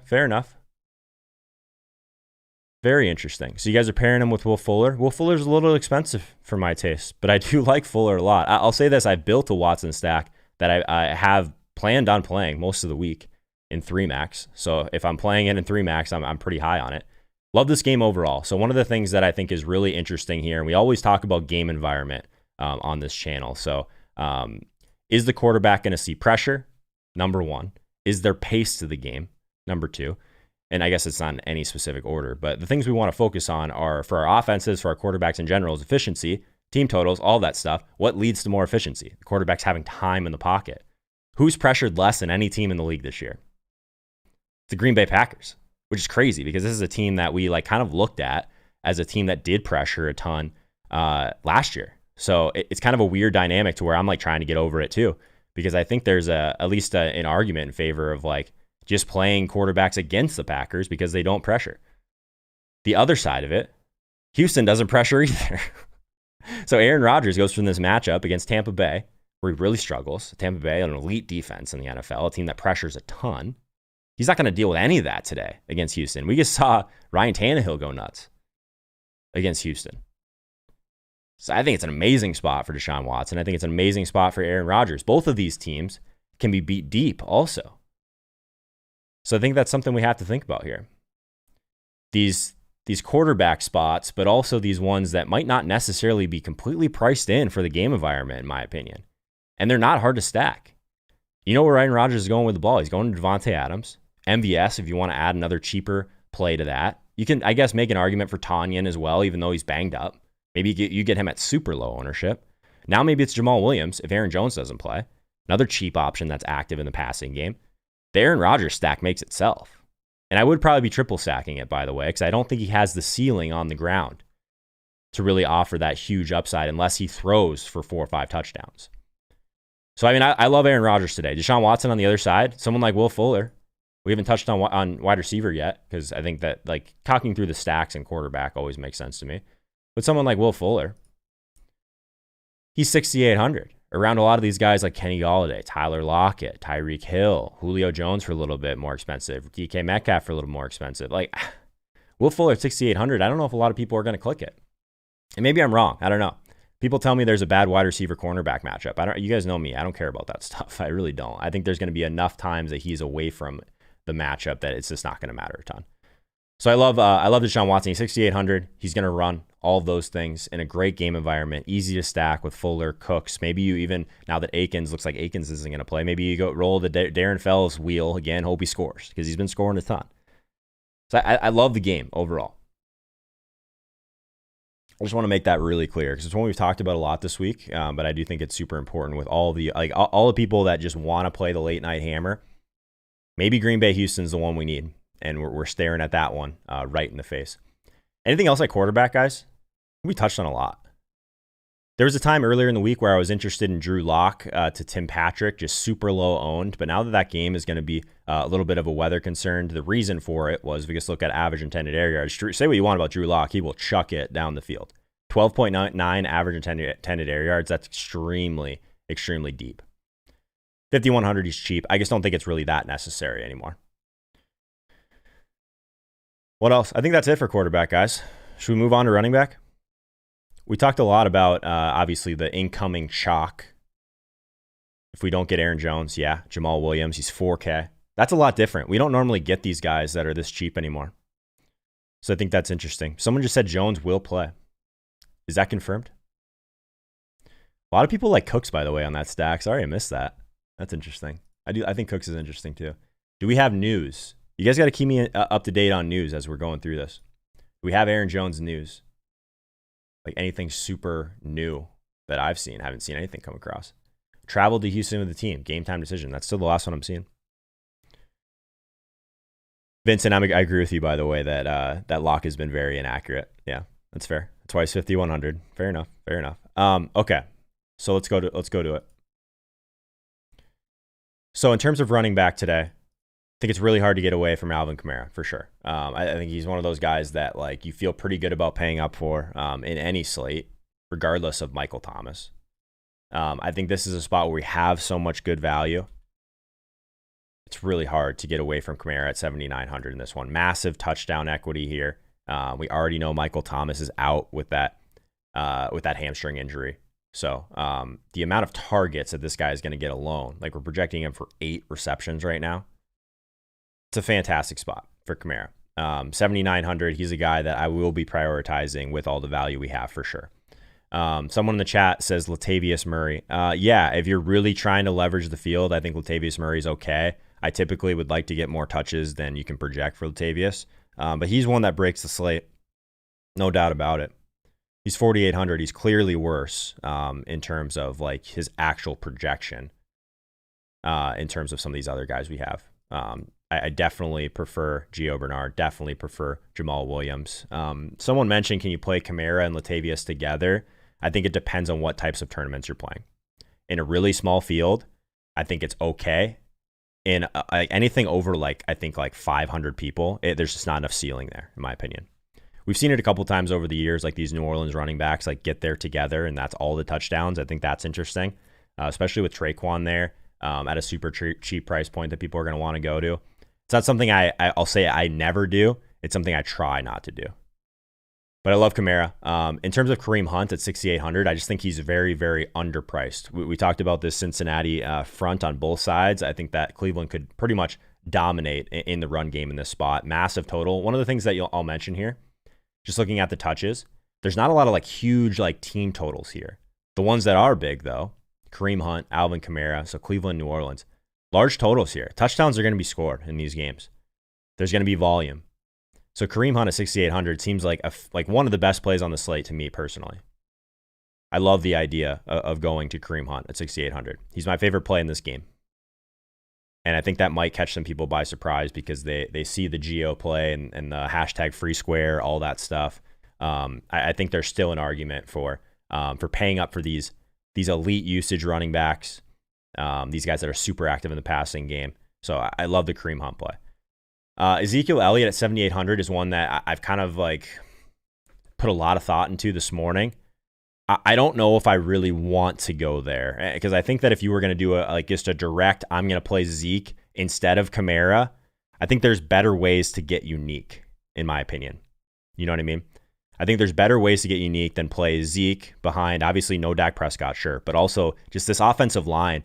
fair enough. Very interesting. So you guys are pairing him with Will Fuller. Will Fuller's a little expensive for my taste, but I do like Fuller a lot. I'll say this. I built a Watson stack that I have planned on playing most of the week in 3 max. So if I'm playing it in 3 max, I'm pretty high on it. Love this game overall. So one of the things that I think is really interesting here, and we always talk about game environment on this channel. So is the quarterback going to see pressure? Number 1. Is there pace to the game? Number 2. And I guess it's not in any specific order, but the things we want to focus on are, for our offenses, for our quarterbacks in general, is efficiency, team totals, all that stuff. What leads to more efficiency? The quarterback's having time in the pocket. Who's pressured less than any team in the league this year? The Green Bay Packers, which is crazy because this is a team that we kind of looked at as a team that did pressure a ton last year. So it's kind of a weird dynamic to where I'm trying to get over it too, because I think there's at least an argument in favor of just playing quarterbacks against the Packers because they don't pressure. The other side of it, Houston doesn't pressure either. So Aaron Rodgers goes from this matchup against Tampa Bay, where he really struggles. Tampa Bay, an elite defense in the NFL, a team that pressures a ton. He's not going to deal with any of that today against Houston. We just saw Ryan Tannehill go nuts against Houston. So I think it's an amazing spot for Deshaun Watson. I think it's an amazing spot for Aaron Rodgers. Both of these teams can be beat deep also. So I think that's something we have to think about here. These quarterback spots, but also these ones that might not necessarily be completely priced in for the game environment, in my opinion. And they're not hard to stack. You know where Aaron Rodgers is going with the ball. He's going to Devontae Adams. MVS, if you want to add another cheaper play to that. You can, I guess, make an argument for Tanyan as well, even though he's banged up. Maybe you get him at super low ownership. Now maybe it's Jamal Williams if Aaron Jones doesn't play. Another cheap option that's active in the passing game. The Aaron Rodgers stack makes itself. And I would probably be triple stacking it, by the way, because I don't think he has the ceiling on the ground to really offer that huge upside unless he throws for 4 or 5 touchdowns. So, I mean, I love Aaron Rodgers today. Deshaun Watson on the other side, someone like Will Fuller. We haven't touched on wide receiver yet, because I think that talking through the stacks and quarterback always makes sense to me. But someone like Will Fuller, he's 6,800. Around a lot of these guys like Kenny Golladay, Tyler Lockett, Tyreek Hill, Julio Jones for a little bit more expensive, DK Metcalf for a little more expensive. Will Fuller at 6,800, I don't know if a lot of people are going to click it. And maybe I'm wrong. I don't know. People tell me there's a bad wide receiver cornerback matchup. You guys know me. I don't care about that stuff. I really don't. I think there's going to be enough times that he's away from the matchup that it's just not going to matter a ton. So I love Deshaun Watson. He's 6,800. He's going to run all of those things in a great game environment, easy to stack with Fuller, Cooks. Maybe you even, now that Akins looks like Akins isn't going to play, maybe you go roll the Darren Fells wheel again, hope he scores, because he's been scoring a ton. So I love the game overall. I just want to make that really clear, because it's one we've talked about a lot this week, but I do think it's super important with all the all the people that just want to play the late night hammer. Maybe Green Bay Houston's the one we need. And we're staring at that one right in the face. Anything else like quarterback, guys? We touched on a lot. There was a time earlier in the week where I was interested in Drew Lock to Tim Patrick, just super low owned. But now that game is going to be a little bit of a weather concern, the reason for it was, if you just look at average intended air yards, say what you want about Drew Lock, he will chuck it down the field. 12.9 average intended air yards. That's extremely, extremely deep. 5,100, he's cheap. I just don't think it's really that necessary anymore. What else? I think that's it for quarterback, guys. Should we move on to running back? We talked a lot about, obviously, the incoming chalk If we don't get Aaron Jones, yeah, Jamal Williams, he's 4K. That's a lot different. We don't normally get these guys that are this cheap anymore. So I think that's interesting. Someone just said Jones will play. Is that confirmed? A lot of people like Cooks, by the way, on that stack. Sorry, I missed that. That's interesting. I think Cooks is interesting too. Do we have news? You guys got to keep me up to date on news as we're going through this. Do we have Aaron Jones news? Like anything super new that I've seen? I haven't seen anything come across. Traveled to Houston with the team. Game time decision. That's still the last one I'm seeing. Vincent, I agree with you, by the way, that that lock has been very inaccurate. Yeah, that's fair. That's why he's 5,100. Fair enough. Fair enough. Okay, so let's go to it. So in terms of running back today, I think it's really hard to get away from Alvin Kamara for sure. I think he's one of those guys that like you feel pretty good about paying up for in any slate, regardless of Michael Thomas. I think this is a spot where we have so much good value. It's really hard to get away from Kamara at 7,900 in this one. Massive touchdown equity here. We already know Michael Thomas is out with that hamstring injury. So the amount of targets that this guy is going to get alone, like we're projecting him for 8 receptions right now. It's a fantastic spot for Kamara. 7,900. He's a guy that I will be prioritizing with all the value we have for sure. Someone in the chat says Latavius Murray. Yeah, if you're really trying to leverage the field, I think Latavius Murray is okay. I typically would like to get more touches than you can project for Latavius. But he's one that breaks the slate. No doubt about it. He's 4,800. He's clearly worse in terms of like his actual projection in terms of some of these other guys we have. I definitely prefer Gio Bernard. Definitely prefer Jamal Williams. Someone mentioned, can you play Kamara and Latavius together? I think it depends on what types of tournaments you're playing. In a really small field, I think it's okay. In anything over I think 500 people, there's just not enough ceiling there, in my opinion. We've seen it a couple times over the years, like these New Orleans running backs like get there together, and that's all the touchdowns. I think that's interesting, especially with Traquan there at a super cheap price point that people are going to want to go to. It's not something I'll say I never do. It's something I try not to do. But I love Kamara. In terms of Kareem Hunt at 6,800, I just think he's very, very underpriced. We talked about this Cincinnati front on both sides. I think that Cleveland could pretty much dominate in the run game in this spot. Massive total. One of the things that I'll mention here, just looking at the touches, there's not a lot of huge team totals here. The ones that are big though, Kareem Hunt, Alvin Kamara, so Cleveland, New Orleans, large totals here. Touchdowns are going to be scored in these games. There's going to be volume. So Kareem Hunt at 6,800 seems like one of the best plays on the slate to me personally. I love the idea of going to Kareem Hunt at 6,800. He's my favorite play in this game. And I think that might catch some people by surprise because they see the Geo play and the hashtag free square, all that stuff. I think there's still an argument for paying up for these elite usage running backs, these guys that are super active in the passing game. So I love the Kareem Hunt play. Ezekiel Elliott at 7,800 is one that I've kind of put a lot of thought into this morning. I don't know if I really want to go there because I think that if you were going to do just a direct, I'm going to play Zeke instead of Kamara, I think there's better ways to get unique, in my opinion. You know what I mean? I think there's better ways to get unique than play Zeke behind, obviously no Dak Prescott, sure, but also just this offensive line.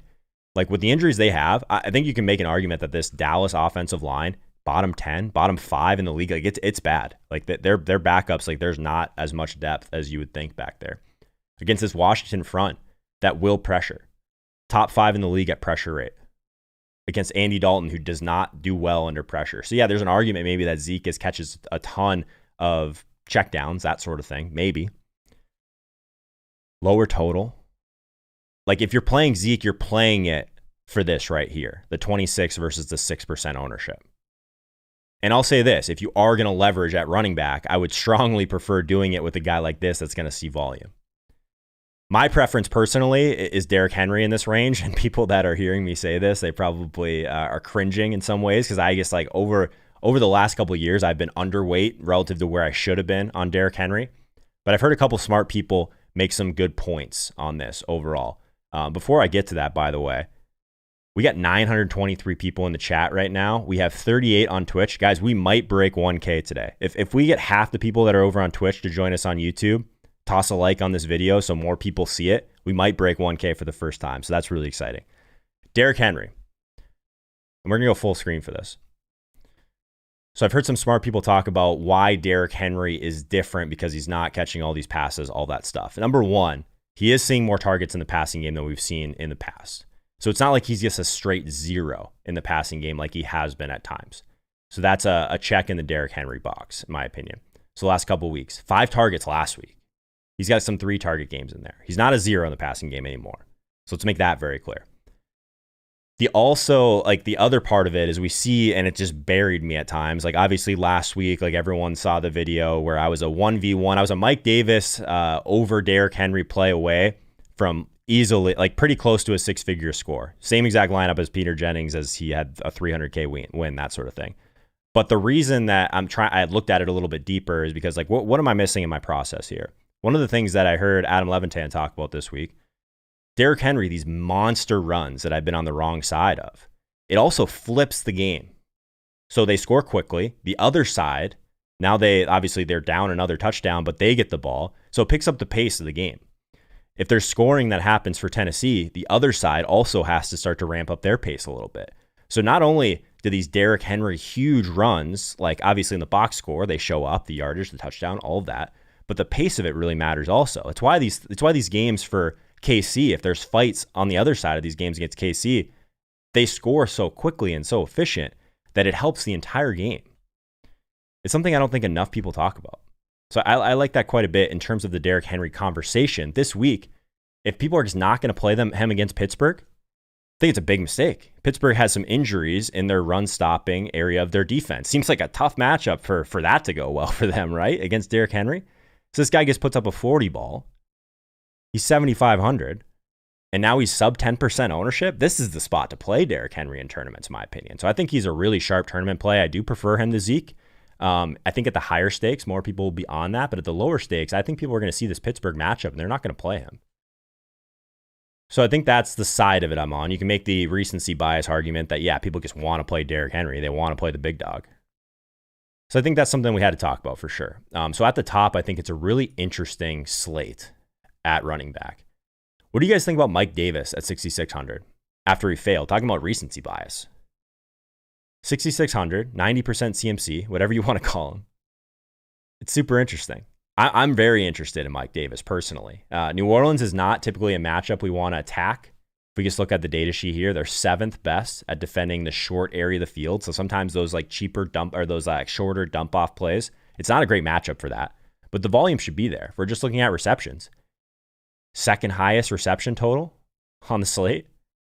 With the injuries they have, I think you can make an argument that this Dallas offensive line, bottom 10, bottom 5 in the league, it's bad. Their backups, there's not as much depth as you would think back there. Against this Washington front that will pressure. Top 5 in the league at pressure rate. Against Andy Dalton, who does not do well under pressure. So yeah, there's an argument maybe that Zeke catches a ton of checkdowns, that sort of thing. Maybe. Lower total. If you're playing Zeke, you're playing it for this right here. The 26 versus the 6% ownership. And I'll say this, if you are going to leverage at running back, I would strongly prefer doing it with a guy like this that's going to see volume. My preference personally is Derrick Henry in this range, and people that are hearing me say this, they probably are cringing in some ways because I guess over the last couple of years, I've been underweight relative to where I should have been on Derrick Henry. But I've heard a couple smart people make some good points on this overall. Before I get to that, by the way, we got 923 people in the chat right now. We have 38 on Twitch. Guys, we might break 1K today. If we get half the people that are over on Twitch to join us on YouTube, toss a like on this video so more people see it, we might break 1K for the first time. So that's really exciting. Derrick Henry. And we're going to go full screen for this. So I've heard some smart people talk about why Derrick Henry is different because he's not catching all these passes, all that stuff. Number one, he is seeing more targets in the passing game than we've seen in the past. So it's not like he's just a straight zero in the passing game like he has been at times. So that's a check in the Derrick Henry box, in my opinion. So last couple of weeks, 5 targets last week. He's got some 3 target games in there. He's not a zero in the passing game anymore. So let's make that very clear. The other part of it is we see, and it just buried me at times. Like obviously last week, like everyone saw the video where I was a 1v1. I was a Mike Davis over Derrick Henry play away from easily, like pretty close to a 6-figure score. Same exact lineup as Peter Jennings as he had a 300K win, that sort of thing. But the reason that I looked at it a little bit deeper is because like, what am I missing in my process here? One of the things that I heard Adam Levitan talk about this week, Derrick Henry, these monster runs that I've been on the wrong side of, it also flips the game. So they score quickly. The other side, now they're down another touchdown, but they get the ball. So it picks up the pace of the game. If there's scoring that happens for Tennessee, the other side also has to start to ramp up their pace a little bit. So not only do these Derrick Henry huge runs, like obviously in the box score, they show up, the yardage, the touchdown, all of that, but the pace of it really matters also. It's why these games for KC, if there's fights on the other side of these games against KC, they score so quickly and so efficient that it helps the entire game. It's something I don't think enough people talk about. So I like that quite a bit in terms of the Derrick Henry conversation. This week, if people are just not going to play him against Pittsburgh, I think it's a big mistake. Pittsburgh has some injuries in their run-stopping area of their defense. Seems like a tough matchup for that to go well for them, right? Against Derrick Henry. So this guy puts up a 40 ball. He's 7,500, and now he's sub 10% ownership. This is the spot to play Derrick Henry in tournaments, in my opinion. So I think he's a really sharp tournament play. I do prefer him to Zeke. I think at the higher stakes, more people will be on that. But at the lower stakes, I think people are going to see this Pittsburgh matchup, and they're not going to play him. So I think that's the side of it I'm on. You can make the recency bias argument that, yeah, people just want to play Derrick Henry. They want to play the big dog. So I think that's something we had to talk about for sure. So at the top, I think it's a really interesting slate at running back. What do you guys think about Mike Davis at 6,600 after he failed? Talking about recency bias. 6,600, 90% CMC, whatever you want to call him. It's super interesting. I'm very interested in Mike Davis personally. New Orleans is not typically a matchup we want to attack. If we just look at the data sheet here, they're 7th best at defending the short area of the field. So sometimes those like cheaper dump or those like shorter dump off plays, it's not a great matchup for that. But the volume should be there. If we're just looking at receptions, second highest reception total on the slate,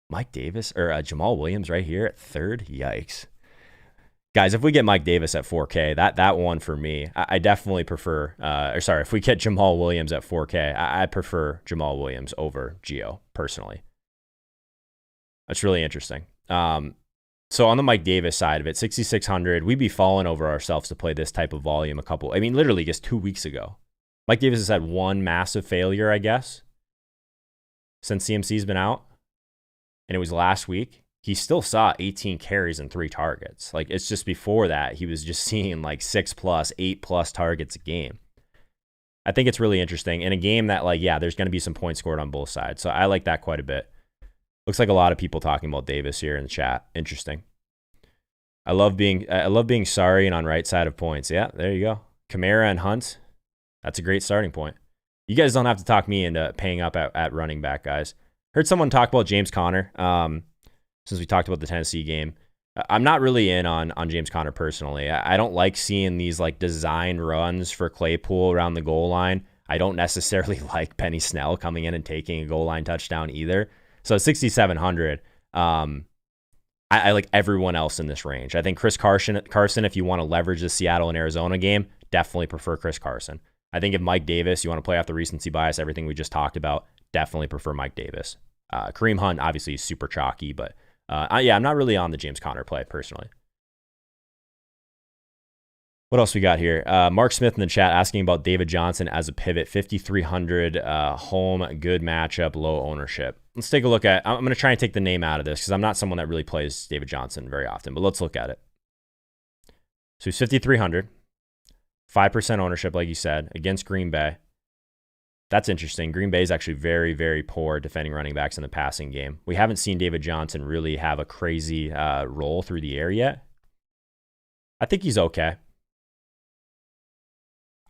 Mike Davis or Jamal Williams right here at 3rd. Yikes. Guys, if we get Mike Davis at 4K, that one for me, I definitely prefer, if we get Jamal Williams at 4K, I prefer Jamal Williams over Gio, personally. That's really interesting. So on the Mike Davis side of it, 6,600, we'd be falling over ourselves to play this type of volume literally just 2 weeks ago. Mike Davis has had one massive failure, I guess, since CMC's been out, and it was last week. He still saw 18 carries and 3 targets. Like, it's just before that, he was just seeing like 6+, 8+ targets a game. I think it's really interesting in a game that, like, yeah, there's going to be some points scored on both sides. So I like that quite a bit. Looks like a lot of people talking about Davis here in the chat. Interesting. I love being sorry and on right side of points. Yeah, there you go. Kamara and Hunt. That's a great starting point. You guys don't have to talk me into paying up at running back, guys. Heard someone talk about James Conner. Since we talked about the Tennessee game, I'm not really in on James Conner personally. I don't like seeing these like design runs for Claypool around the goal line. I don't necessarily like Penny Snell coming in and taking a goal line touchdown either. So 6,700, I like everyone else in this range. I think Chris Carson, if you want to leverage the Seattle and Arizona game, definitely prefer Chris Carson. I think if Mike Davis, you want to play off the recency bias, everything we just talked about, definitely prefer Mike Davis. Kareem Hunt, obviously, is super chalky, but I'm not really on the James Conner play personally. What else we got here? Mark Smith in the chat asking about David Johnson as a pivot, 5,300 home, good matchup, low ownership. Let's take a look at, I'm going to try and take the name out of this because I'm not someone that really plays David Johnson very often, but let's look at it. So he's 5,300, 5% ownership, like you said, against Green Bay. That's interesting. Green Bay is actually very, very poor defending running backs in the passing game. We haven't seen David Johnson really have a crazy role through the air yet. I think he's okay.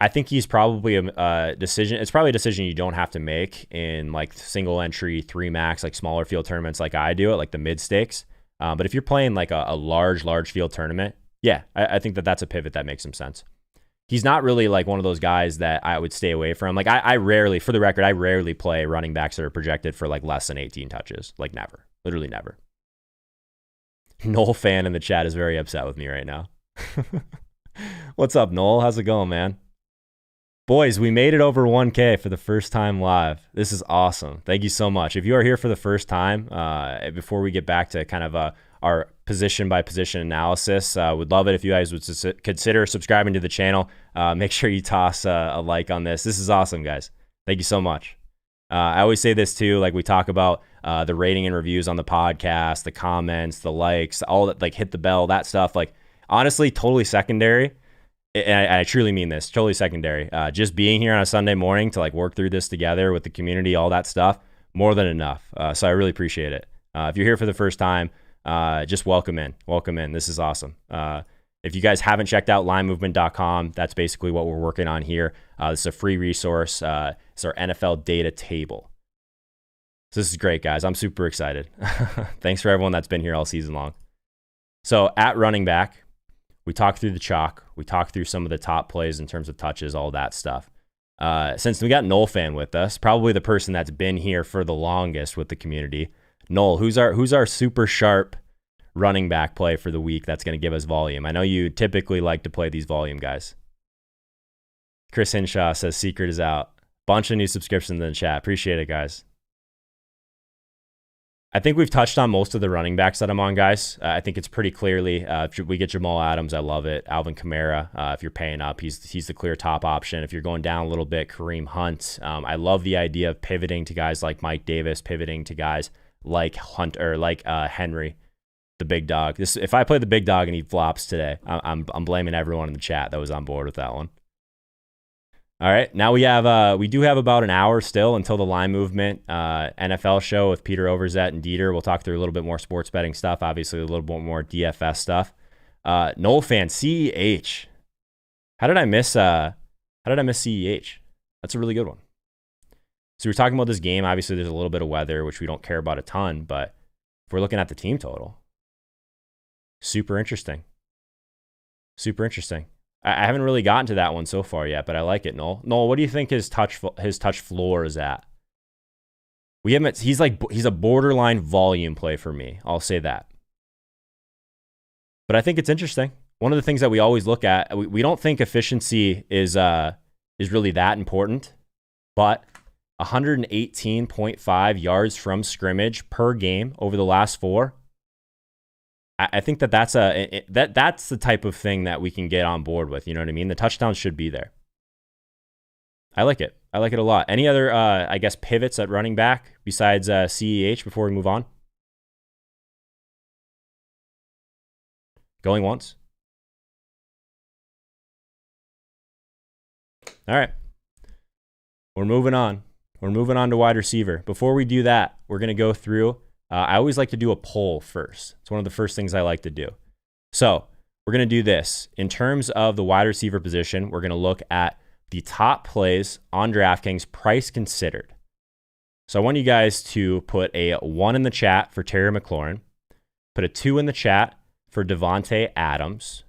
I think he's probably a decision. It's probably a decision you don't have to make in like single entry, 3 max, like smaller field tournaments like I do at like the mid stakes. But if you're playing like a large field tournament, yeah, I think that's a pivot that makes some sense. He's not really like one of those guys that I would stay away from. Like I rarely, for the record, I rarely play running backs that are projected for like less than 18 touches. Like never, literally never. Noel fan in the chat is very upset with me right now. What's up, Noel? How's it going, man? Boys, we made it over 1K for the first time live. This is awesome. Thank you so much. If you are here for the first time, before we get back to kind of our position by position analysis, would love it if you guys would consider subscribing to the channel. Make sure you toss a like on this. This is awesome, guys. Thank you so much. I always say this too, like we talk about the rating and reviews on the podcast, the comments, the likes, all that, like hit the bell, that stuff. Like honestly, totally secondary. And I truly mean this, totally secondary. Just being here on a Sunday morning to like work through this together with the community, all that stuff, more than enough. So I really appreciate it. If you're here for the first time, just welcome in. Welcome in. This is awesome. If you guys haven't checked out linemovement.com, that's basically what we're working on here. This is a free resource. It's our NFL data table. So this is great, guys. I'm super excited. Thanks for everyone that's been here all season long. So at running back, we talked through the chalk. We talked through some of the top plays in terms of touches, all that stuff. Since we got Noel fan with us, probably the person that's been here for the longest with the community. Noel, who's our super sharp running back play for the week that's going to give us volume? I know you typically like to play these volume guys. Chris Hinshaw says secret is out. Bunch of new subscriptions in the chat. Appreciate it, guys. I think we've touched on most of the running backs that I'm on, guys. I think it's pretty clearly, if we get Jamal Adams, I love it. Alvin Kamara, if you're paying up, he's the clear top option. If you're going down a little bit, Kareem Hunt. I love the idea of pivoting to guys like Mike Davis, pivoting to guys like Hunt or like Henry, the big dog. If I play the big dog and he flops today, I'm blaming everyone in the chat that was on board with that one. All right, now we do have about an hour still until the Line Movement NFL show with Peter Overzet and Dieter. We'll talk through a little bit more sports betting stuff, obviously a little bit more DFS stuff. Noel fan, CEH. How did I miss CEH? That's a really good one. So we're talking about this game. Obviously, there's a little bit of weather, which we don't care about a ton, but if we're looking at the team total, super interesting. Super interesting. I haven't really gotten to that one so far yet, but I like it, Noel. Noel, what do you think his touch floor is at? He's a borderline volume play for me. I'll say that. But I think it's interesting. One of the things that we always look at, we don't think efficiency is really that important, but 118.5 yards from scrimmage per game over the last 4. I think that's the type of thing that we can get on board with. You know what I mean? The touchdowns should be there. I like it. I like it a lot. Any other, I guess, pivots at running back besides CEH before we move on? Going once. All right. We're moving on. We're moving on to wide receiver. Before we do that, we're going to go through. I always like to do a poll first. It's one of the first things I like to do. So we're going to do this. In terms of the wide receiver position, we're going to look at the top plays on DraftKings, price considered. So I want you guys to put a 1 in the chat for Terry McLaurin, put a 2 in the chat for Devontae Adams.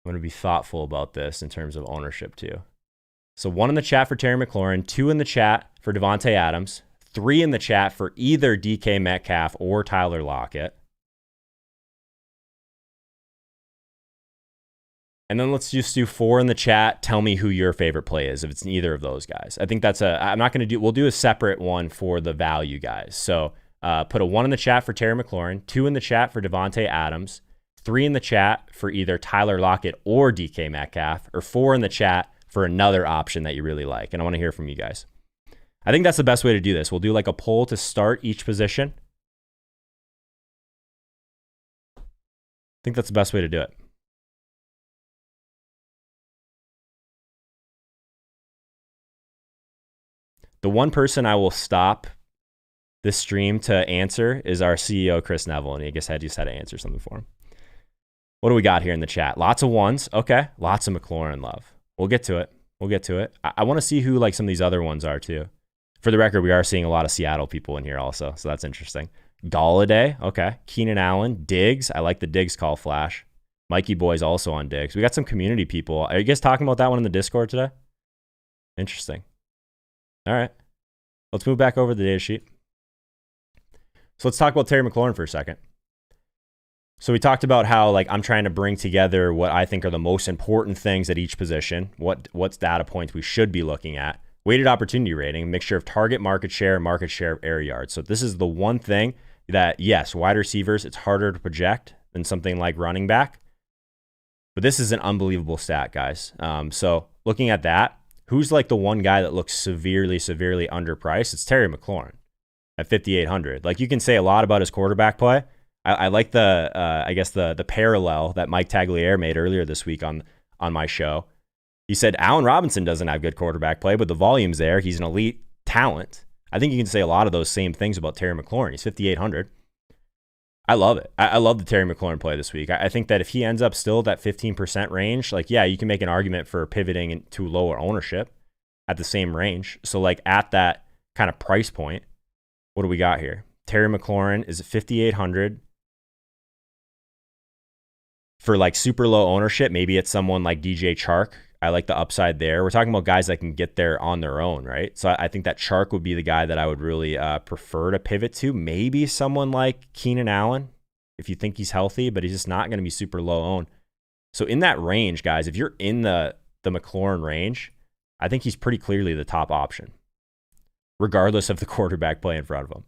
I'm going to be thoughtful about this in terms of ownership too. So 1 in the chat for Terry McLaurin, 2 in the chat for Devontae Adams, 3 in the chat for either DK Metcalf or Tyler Lockett. And then let's just do 4 in the chat. Tell me who your favorite play is if it's neither of those guys. I think I'm not going to we'll do a separate one for the value guys. So put a 1 in the chat for Terry McLaurin, 2 in the chat for Devontae Adams, 3 in the chat for either Tyler Lockett or DK Metcalf, or 4 in the chat for another option that you really like. And I want to hear from you guys. I think that's the best way to do this. We'll do like a poll to start each position. I think that's the best way to do it. one person I will stop this stream to answer is our CEO, Chris Neville. And I guess I just had to answer something for him. What do we got here in the chat? Lots of ones. Okay. Lots of Mclaren love. We'll get to it. I want to see who like some of these other ones are too. For the record, we are seeing a lot of Seattle people in here also. So that's interesting. Galladay. Okay. Keenan Allen. Diggs. I like the Diggs call flash. Mikey Boy's also on Diggs. We got some community people. Are you guys talking about that one in the Discord today? Interesting. All right. Let's move back over to the data sheet. So let's talk about Terry McLaurin for a second. So we talked about how like I'm trying to bring together what I think are the most important things at each position, what's data points we should be looking at, weighted opportunity rating, mixture of target market share of air yards. So this is the one thing that, yes, wide receivers, it's harder to project than something like running back. But this is an unbelievable stat, guys. So looking at that, who's like the one guy that looks severely underpriced? It's Terry McLaurin at 5,800. Like you can say a lot about his quarterback play. I like the parallel that Mike Tagliere made earlier this week on my show. He said Allen Robinson doesn't have good quarterback play, but the volume's there. He's an elite talent. I think you can say a lot of those same things about Terry McLaurin. He's 5,800. I love it. I love the Terry McLaurin play this week. I think that if he ends up still that 15% range, like, yeah, you can make an argument for pivoting to lower ownership at the same range. So like at that kind of price point, what do we got here? Terry McLaurin is at 5,800. For like super low ownership, maybe it's someone like DJ Chark. I like the upside there. We're talking about guys that can get there on their own, right? So I think that Chark would be the guy that I would really prefer to pivot to. Maybe someone like Keenan Allen, if you think he's healthy, but he's just not going to be super low owned. So in that range, guys, if you're in the McLaurin range, I think he's pretty clearly the top option, regardless of the quarterback play in front of him.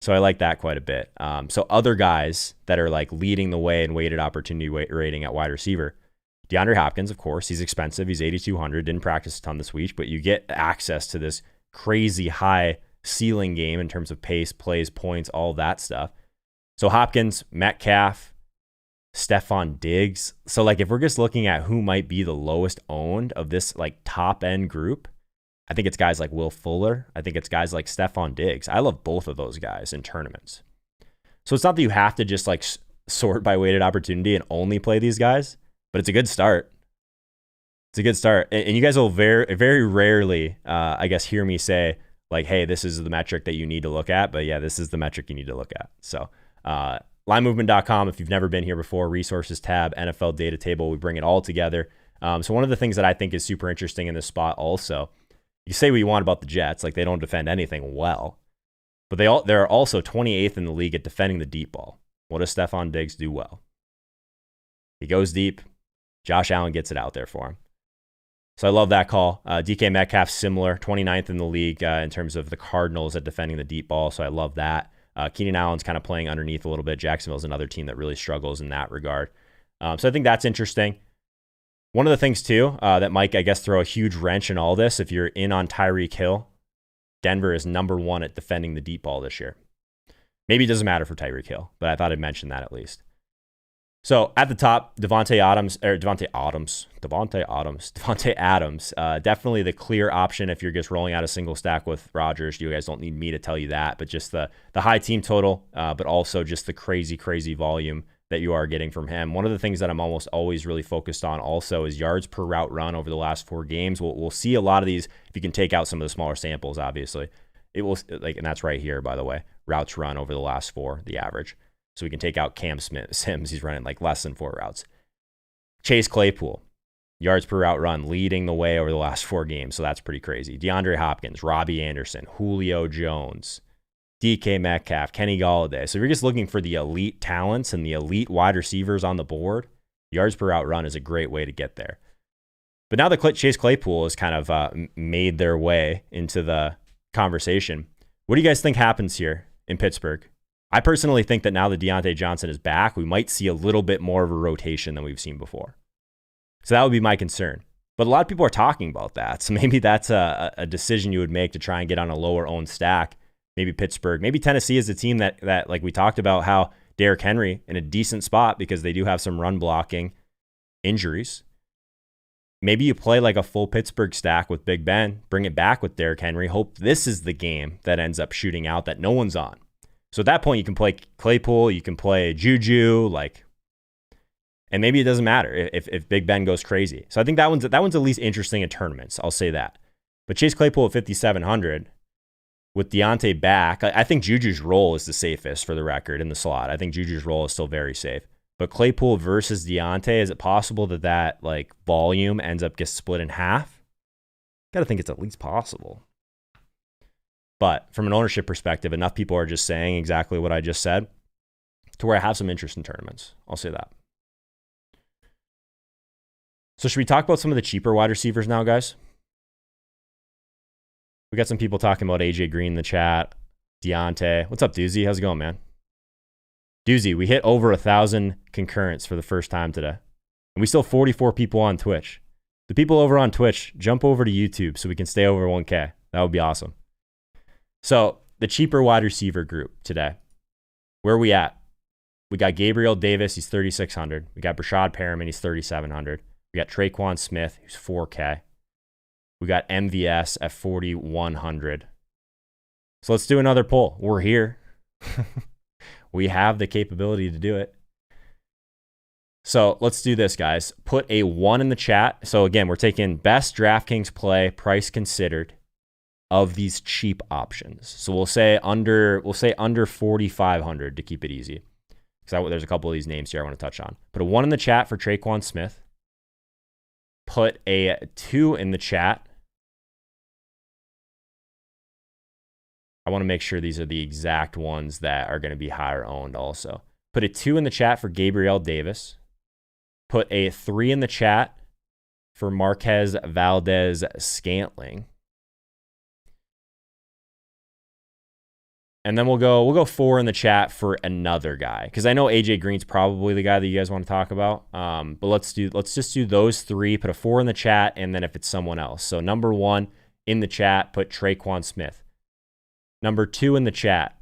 So I like that quite a bit. So other guys that are like leading the way in weighted opportunity rating at wide receiver, DeAndre Hopkins, of course, he's expensive. He's 8,200. Didn't practice a ton this week, but you get access to this crazy high ceiling game in terms of pace, plays, points, all that stuff. So Hopkins, Metcalf, Stephon Diggs. So like if we're just looking at who might be the lowest owned of this like top end group, I think it's guys like Will Fuller. I think it's guys like Stephon Diggs. I love both of those guys in tournaments. So it's not that you have to just like sort by weighted opportunity and only play these guys, but it's a good start. It's a good start. And you guys will very, very rarely, I guess, hear me say like, hey, this is the metric that you need to look at. But yeah, this is the metric you need to look at. So linemovement.com, if you've never been here before, resources tab, NFL data table, we bring it all together. So one of the things that I think is super interesting in this spot also, you say what you want about the Jets, like they don't defend anything well, but they're also 28th in the league at defending the deep ball. What does Stephon Diggs do well? He goes deep. Josh Allen gets it out there for him. So I love that call. DK Metcalf, similar, 29th in the league in terms of the Cardinals at defending the deep ball. So I love that. Keenan Allen's kind of playing underneath a little bit. Jacksonville's another team that really struggles in that regard. So I think that's interesting. One of the things, too, that might, I guess, throw a huge wrench in all this, if you're in on Tyreek Hill, Denver is number 1 at defending the deep ball this year. Maybe it doesn't matter for Tyreek Hill, but I thought I'd mention that at least. So at the top, Devontae Adams, definitely the clear option if you're just rolling out a single stack with Rodgers. You guys don't need me to tell you that, but just the high team total, but also just the crazy volume that you are getting from him. One of the things that I'm almost always really focused on also is yards per route run over the last 4 games. We'll see a lot of these if you can take out some of the smaller samples, obviously. It will, like, and that's right here, by the way, routes run over the last 4, the average. So we can take out Cam Sims. He's running like less than 4 routes. Chase Claypool, yards per route run, leading the way over the last 4 games. So that's pretty crazy. DeAndre Hopkins, Robbie Anderson, Julio Jones, DK Metcalf, Kenny Galladay. So if you're just looking for the elite talents and the elite wide receivers on the board, yards per route run is a great way to get there. But now that Chase Claypool has kind of made their way into the conversation, what do you guys think happens here in Pittsburgh? I personally think that now that Deontay Johnson is back, we might see a little bit more of a rotation than we've seen before. So that would be my concern. But a lot of people are talking about that. So maybe that's a decision you would make to try and get on a lower owned stack. Maybe Pittsburgh, maybe Tennessee is a team that like we talked about how Derrick Henry in a decent spot because they do have some run blocking injuries. Maybe you play like a full Pittsburgh stack with Big Ben, bring it back with Derrick Henry, hope this is the game that ends up shooting out that no one's on. So at that point, you can play Claypool, you can play Juju, and maybe it doesn't matter if Big Ben goes crazy. So I think that one's at least interesting in tournaments. I'll say that. But Chase Claypool at 5,700 with Deontay back, I think Juju's role is the safest for the record in the slot. I think Juju's role is still very safe. But Claypool versus Deontay, is it possible that volume ends up gets split in half? Got to think it's at least possible. But from an ownership perspective, enough people are just saying exactly what I just said to where I have some interest in tournaments. I'll say that. So should we talk about some of the cheaper wide receivers now, guys? We got some people talking about AJ Green in the chat. Deontay. What's up, Doozy? How's it going, man? Doozy, we hit over 1,000 concurrents for the first time today. And we still have 44 people on Twitch. The people over on Twitch, jump over to YouTube so we can stay over 1K. That would be awesome. So the cheaper wide receiver group today. Where are we at? We got Gabriel Davis, he's 3,600. We got Brashad Perriman, he's 3,700. We got Traquan Smith, who's 4K. We got MVS at 4,100. So let's do another poll. We're here. We have the capability to do it. So let's do this, guys. Put a 1 in the chat. So again, we're taking best DraftKings play, price considered, of these cheap options. So we'll say under 4,500 to keep it easy. Because there's a couple of these names here I want to touch on. Put a 1 in the chat for Traquan Smith. Put a 2 in the chat. I want to make sure these are the exact ones that are going to be higher owned also. Put a 2 in the chat for Gabriel Davis. Put a 3 in the chat for Marquez Valdes-Scantling. And then we'll go 4 in the chat for another guy, because I know AJ Green's probably the guy that you guys want to talk about. But let's just do those 3. Put a 4 in the chat, and then if it's someone else. So number 1 in the chat, put Traquan Smith. Number 2 in the chat,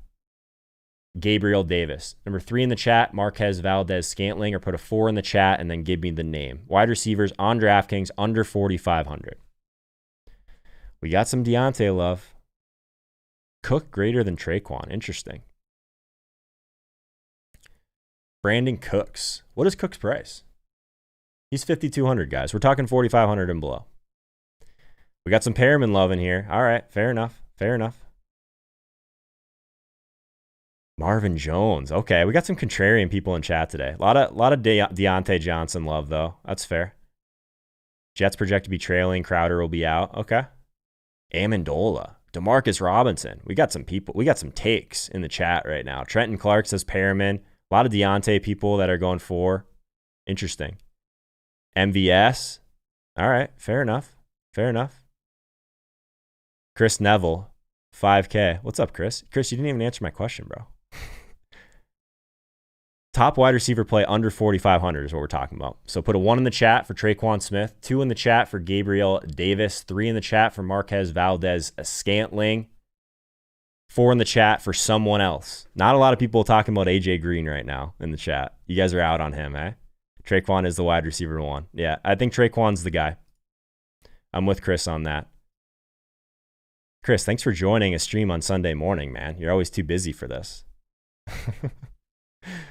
Gabriel Davis. Number 3 in the chat, Marquez Valdes-Scantling, or put a 4 in the chat and then give me the name. Wide receivers on DraftKings under 4,500. We got some Deontay love. Cook greater than Traquan. Interesting. Brandon Cooks. What is Cook's price? He's 5,200, guys. We're talking 4,500 and below. We got some Perriman love in here. All right, fair enough. Fair enough. Marvin Jones. Okay, we got some contrarian people in chat today. A lot of Deontay Johnson love, though. That's fair. Jets project to be trailing. Crowder will be out. Okay. Amendola. Demarcus Robinson. We got some people. We got some takes in the chat right now. Trenton Clark says Perriman. A lot of Deontay people that are going 4. Interesting. MVS. All right. Fair enough. Fair enough. Chris Neville. 5K. What's up, Chris? Chris, you didn't even answer my question, bro. Top wide receiver play under 4,500 is what we're talking about. So put a 1 in the chat for Traquan Smith, 2 in the chat for Gabriel Davis, 3 in the chat for Marquez Valdes-Scantling, 4 in the chat for someone else. Not a lot of people talking about AJ Green right now in the chat. You guys are out on him, eh? Traquan is the wide receiver 1. Yeah, I think Traquan's the guy. I'm with Chris on that. Chris, thanks for joining a stream on Sunday morning, man. You're always too busy for this.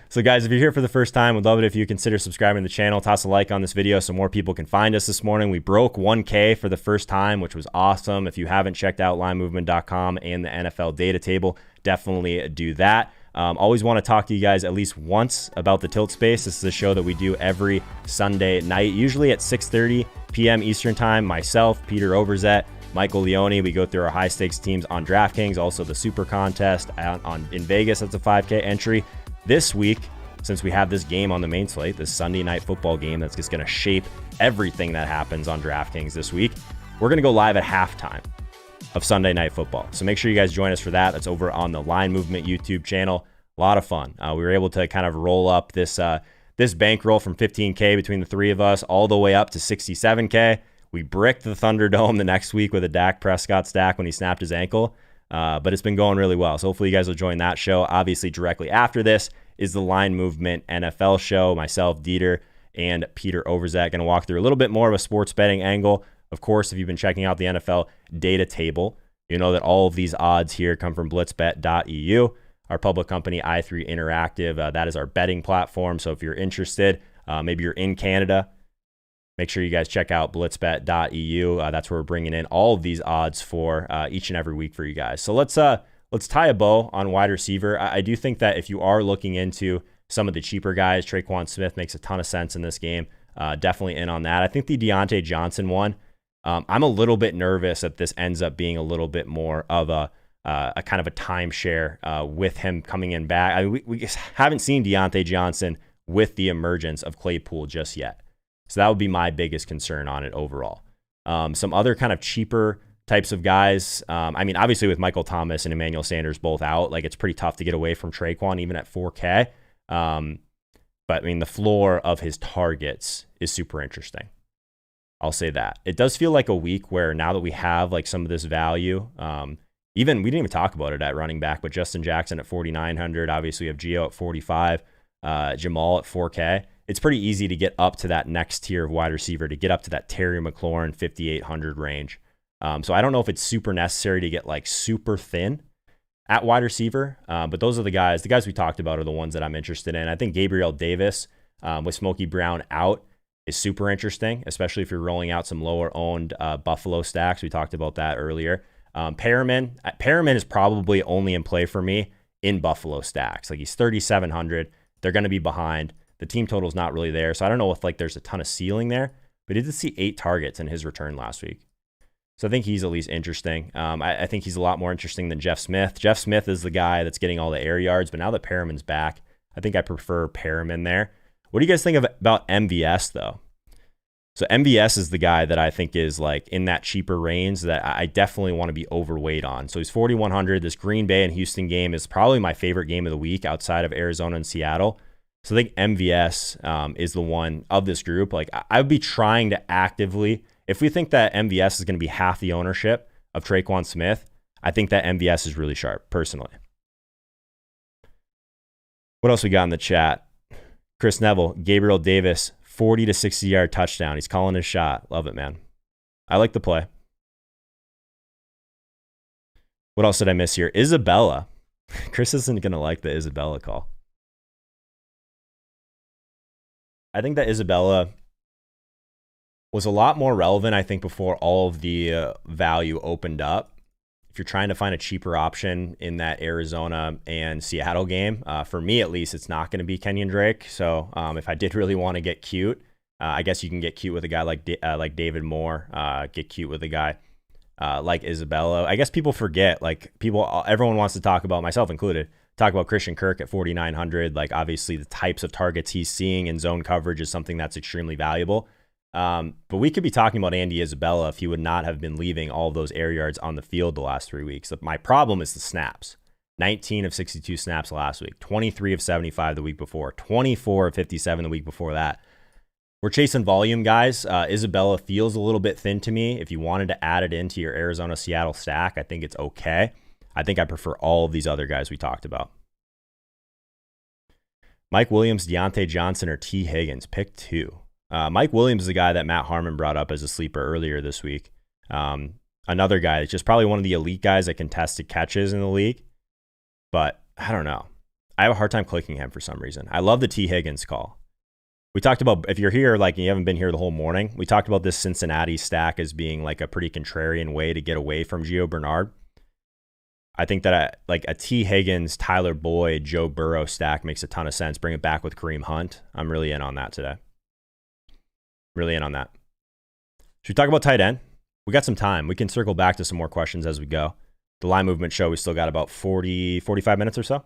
So guys, if you're here for the first time, we'd love it if you consider subscribing to the channel. Toss a like on this video so more people can find us this morning. We broke 1K for the first time, which was awesome. If you haven't checked out linemovement.com and the NFL data table, definitely do that. Always want to talk to you guys at least once about the Tilt Space. This is a show that we do every Sunday night, usually at 6:30 p.m. Eastern time. Myself, Peter Overzet, Michael Leone, we go through our high stakes teams on DraftKings, also the Super Contest in Vegas. That's a 5K entry. This week, since we have this game on the main slate, this Sunday night football game that's just going to shape everything that happens on DraftKings this week, we're going to go live at halftime of Sunday night football. So make sure you guys join us for that. That's over on the Line Movement YouTube channel. A lot of fun. We were able to kind of roll up this bankroll from 15K between the 3 of us all the way up to 67K. We bricked the Thunderdome the next week with a Dak Prescott stack when he snapped his ankle. But it's been going really well. So hopefully you guys will join that show. Obviously, directly after this is the Line Movement NFL show. Myself, Dieter, and Peter Overzet. Going to walk through a little bit more of a sports betting angle. Of course, if you've been checking out the NFL data table, you know that all of these odds here come from blitzbet.eu, our public company, i3 Interactive. That is our betting platform. So if you're interested, maybe you're in Canada, make sure you guys check out blitzbet.eu. That's where we're bringing in all of these odds for each and every week for you guys. So let's tie a bow on wide receiver. I do think that if you are looking into some of the cheaper guys, Traquan Smith makes a ton of sense in this game. Definitely in on that. I think the Deontay Johnson one, I'm a little bit nervous that this ends up being a little bit more of a kind of a timeshare with him coming in back. I mean, we just haven't seen Deontay Johnson with the emergence of Claypool just yet. So that would be my biggest concern on it overall. Some other kind of cheaper types of guys. I mean, obviously with Michael Thomas and Emmanuel Sanders both out, like it's pretty tough to get away from Traquan even at 4K. But I mean, the floor of his targets is super interesting. I'll say that. It does feel like a week where now that we have like some of this value, even we didn't even talk about it at running back, but Justin Jackson at 4,900. Obviously, we have Gio at 45, Jamal at 4K. It's pretty easy to get up to that next tier of wide receiver, to get up to that Terry McLaurin 5,800 range. So I don't know if it's super necessary to get like super thin at wide receiver, but those are the guys. The guys we talked about are the ones that I'm interested in. I think Gabriel Davis with Smokey Brown out is super interesting, especially if you're rolling out some lower owned Buffalo stacks. We talked about that earlier. Perriman is probably only in play for me in Buffalo stacks. Like he's 3,700. They're going to be behind. The team total is not really there. So I don't know if like there's a ton of ceiling there, but he did see 8 targets in his return last week. So I think he's at least interesting. I think he's a lot more interesting than Jeff Smith. Jeff Smith is the guy that's getting all the air yards, but now that Perriman's back, I think I prefer Perriman there. What do you guys think about MVS though? So MVS is the guy that I think is like in that cheaper range that I definitely want to be overweight on. So he's 4,100. This Green Bay and Houston game is probably my favorite game of the week outside of Arizona and Seattle. So I think MVS is the one of this group. Like I would be trying to actively, if we think that MVS is going to be half the ownership of Traquan Smith, I think that MVS is really sharp personally. What else we got in the chat? Chris Neville, Gabriel Davis, 40 to 60 yard touchdown. He's calling his shot. Love it, man. I like the play. What else did I miss here? Isabella. Chris isn't going to like the Isabella call. I think that Isabella was a lot more relevant, I think, before all of the value opened up. If you're trying to find a cheaper option in that Arizona and Seattle game, for me at least, it's not going to be Kenyon Drake. So if I did really want to get cute, I guess you can get cute with a guy like David Moore, get cute with a guy like Isabella. I guess people forget, like everyone wants to talk about, myself included, talk about Christian Kirk at 4,900. Like obviously the types of targets he's seeing in zone coverage is something that's extremely valuable. But we could be talking about Andy Isabella if he would not have been leaving all of those air yards on the field the last 3 weeks. My problem is the snaps. 19 of 62 snaps last week, 23 of 75 the week before, 24 of 57 the week before that. We're chasing volume, guys. Isabella feels a little bit thin to me. If you wanted to add it into your Arizona-Seattle stack, I think it's okay. I think I prefer all of these other guys we talked about. Mike Williams, Deontay Johnson, or T. Higgins. Pick 2. Mike Williams is the guy that Matt Harmon brought up as a sleeper earlier this week. Another guy that's just probably one of the elite guys that contested catches in the league. But I don't know. I have a hard time clicking him for some reason. I love the T. Higgins call. We talked about, if you're here, like you haven't been here the whole morning, we talked about this Cincinnati stack as being like a pretty contrarian way to get away from Gio Bernard. I think that like a T. Higgins, Tyler Boyd, Joe Burrow stack makes a ton of sense. Bring it back with Kareem Hunt. I'm really in on that today. Really in on that. Should we talk about tight end? We got some time. We can circle back to some more questions as we go. The Line Movement Show, we still got about 45 minutes or so.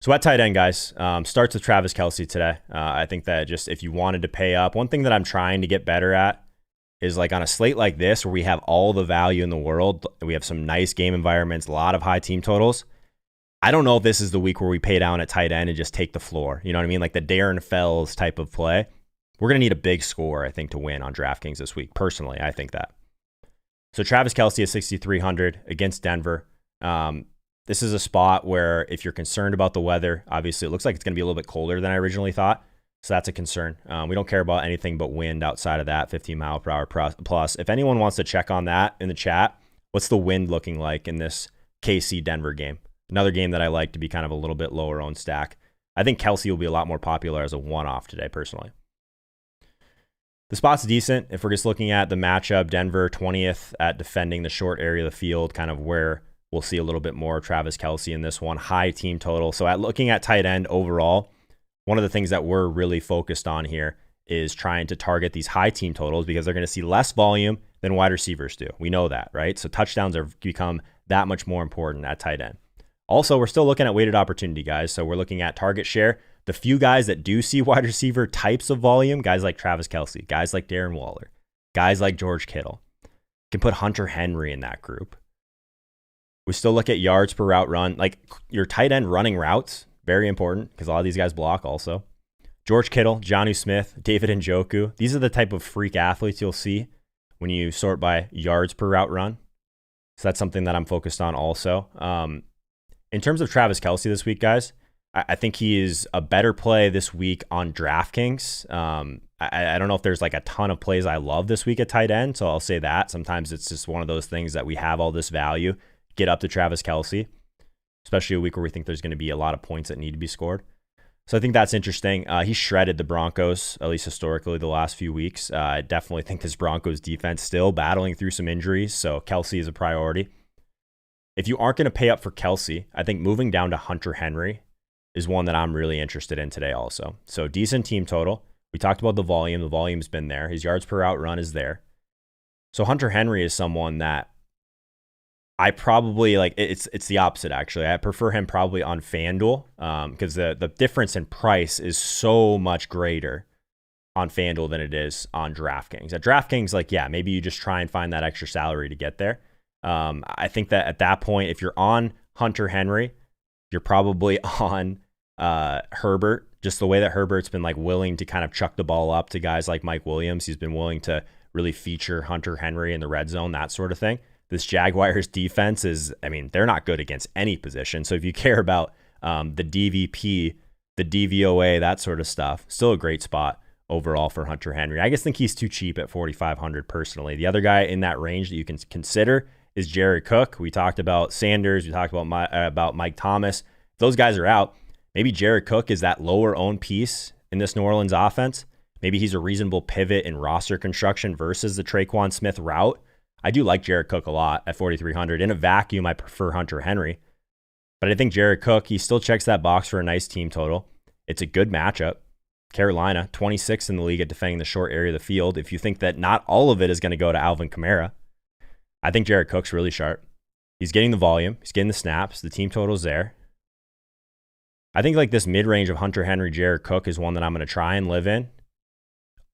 So at tight end, guys, starts with Travis Kelsey today. I think that just if you wanted to pay up, one thing that I'm trying to get better at is like on a slate like this where we have all the value in the world, we have some nice game environments, a lot of high team totals. I don't know if this is the week where we pay down at tight end and just take the floor. You know what I mean? Like the Darren Fells type of play. We're going to need a big score, I think, to win on DraftKings this week. Personally, I think that. So Travis Kelsey at 6,300 against Denver. This is a spot where if you're concerned about the weather, obviously it looks like it's going to be a little bit colder than I originally thought. So that's a concern. We don't care about anything but wind outside of that 15 mile per hour plus. If anyone wants to check on that in the chat, what's the wind looking like in this KC Denver game? Another game that I like to be kind of a little bit lower owned stack. I think Kelsey will be a lot more popular as a one-off today, personally. The spot's decent. If we're just looking at the matchup, Denver 20th at defending the short area of the field, kind of where we'll see a little bit more Travis Kelsey in this one. High team total. So at looking at tight end overall, one of the things that we're really focused on here is trying to target these high team totals because they're going to see less volume than wide receivers do. We know that, right? So touchdowns have become that much more important at tight end. Also, we're still looking at weighted opportunity, guys. So we're looking at target share. The few guys that do see wide receiver types of volume, guys like Travis Kelsey, guys like Darren Waller, guys like George Kittle, can put Hunter Henry in that group. We still look at yards per route run, like your tight end running routes, very important because a lot of these guys block also. George Kittle, Jonnu Smith, David Njoku. These are the type of freak athletes you'll see when you sort by yards per route run. So that's something that I'm focused on also. In terms of Travis Kelsey this week, guys, I think he is a better play this week on DraftKings. I don't know if there's like a ton of plays I love this week at tight end, so I'll say that. Sometimes it's just one of those things that we have all this value. Get up to Travis Kelsey, especially a week where we think there's going to be a lot of points that need to be scored. So I think that's interesting. He shredded the Broncos, at least historically, the last few weeks. I definitely think this Broncos defense still battling through some injuries, so Kelsey is a priority. If you aren't going to pay up for Kelsey, I think moving down to Hunter Henry is one that I'm really interested in today also. So decent team total. We talked about the volume. The volume's been there. His yards per route run is there. So Hunter Henry is someone that I probably like. It's the opposite, actually. I prefer him probably on Fanduel because the difference in price is so much greater on Fanduel than it is on DraftKings. At DraftKings, like, yeah, maybe you just try and find that extra salary to get there. I think that at that point, if you're on Hunter Henry, you're probably on Herbert. Just the way that Herbert's been like willing to kind of chuck the ball up to guys like Mike Williams. He's been willing to really feature Hunter Henry in the red zone, that sort of thing. This Jaguars defense is, I mean, they're not good against any position. So if you care about the DVP, the DVOA, that sort of stuff, still a great spot overall for Hunter Henry. I just think he's too cheap at 4,500 personally. The other guy in that range that you can consider is Jared Cook. We talked about Sanders. We talked about Mike Thomas. If those guys are out, maybe Jared Cook is that lower owned piece in this New Orleans offense. Maybe he's a reasonable pivot in roster construction versus the Traquan Smith route. I do like Jared Cook a lot at 4,300. In a vacuum, I prefer Hunter Henry. But I think Jared Cook, he still checks that box for a nice team total. It's a good matchup. Carolina, 26th in the league at defending the short area of the field. If you think that not all of it is going to go to Alvin Kamara, I think Jared Cook's really sharp. He's getting the volume. He's getting the snaps. The team total's there. I think like this mid-range of Hunter Henry, Jared Cook is one that I'm going to try and live in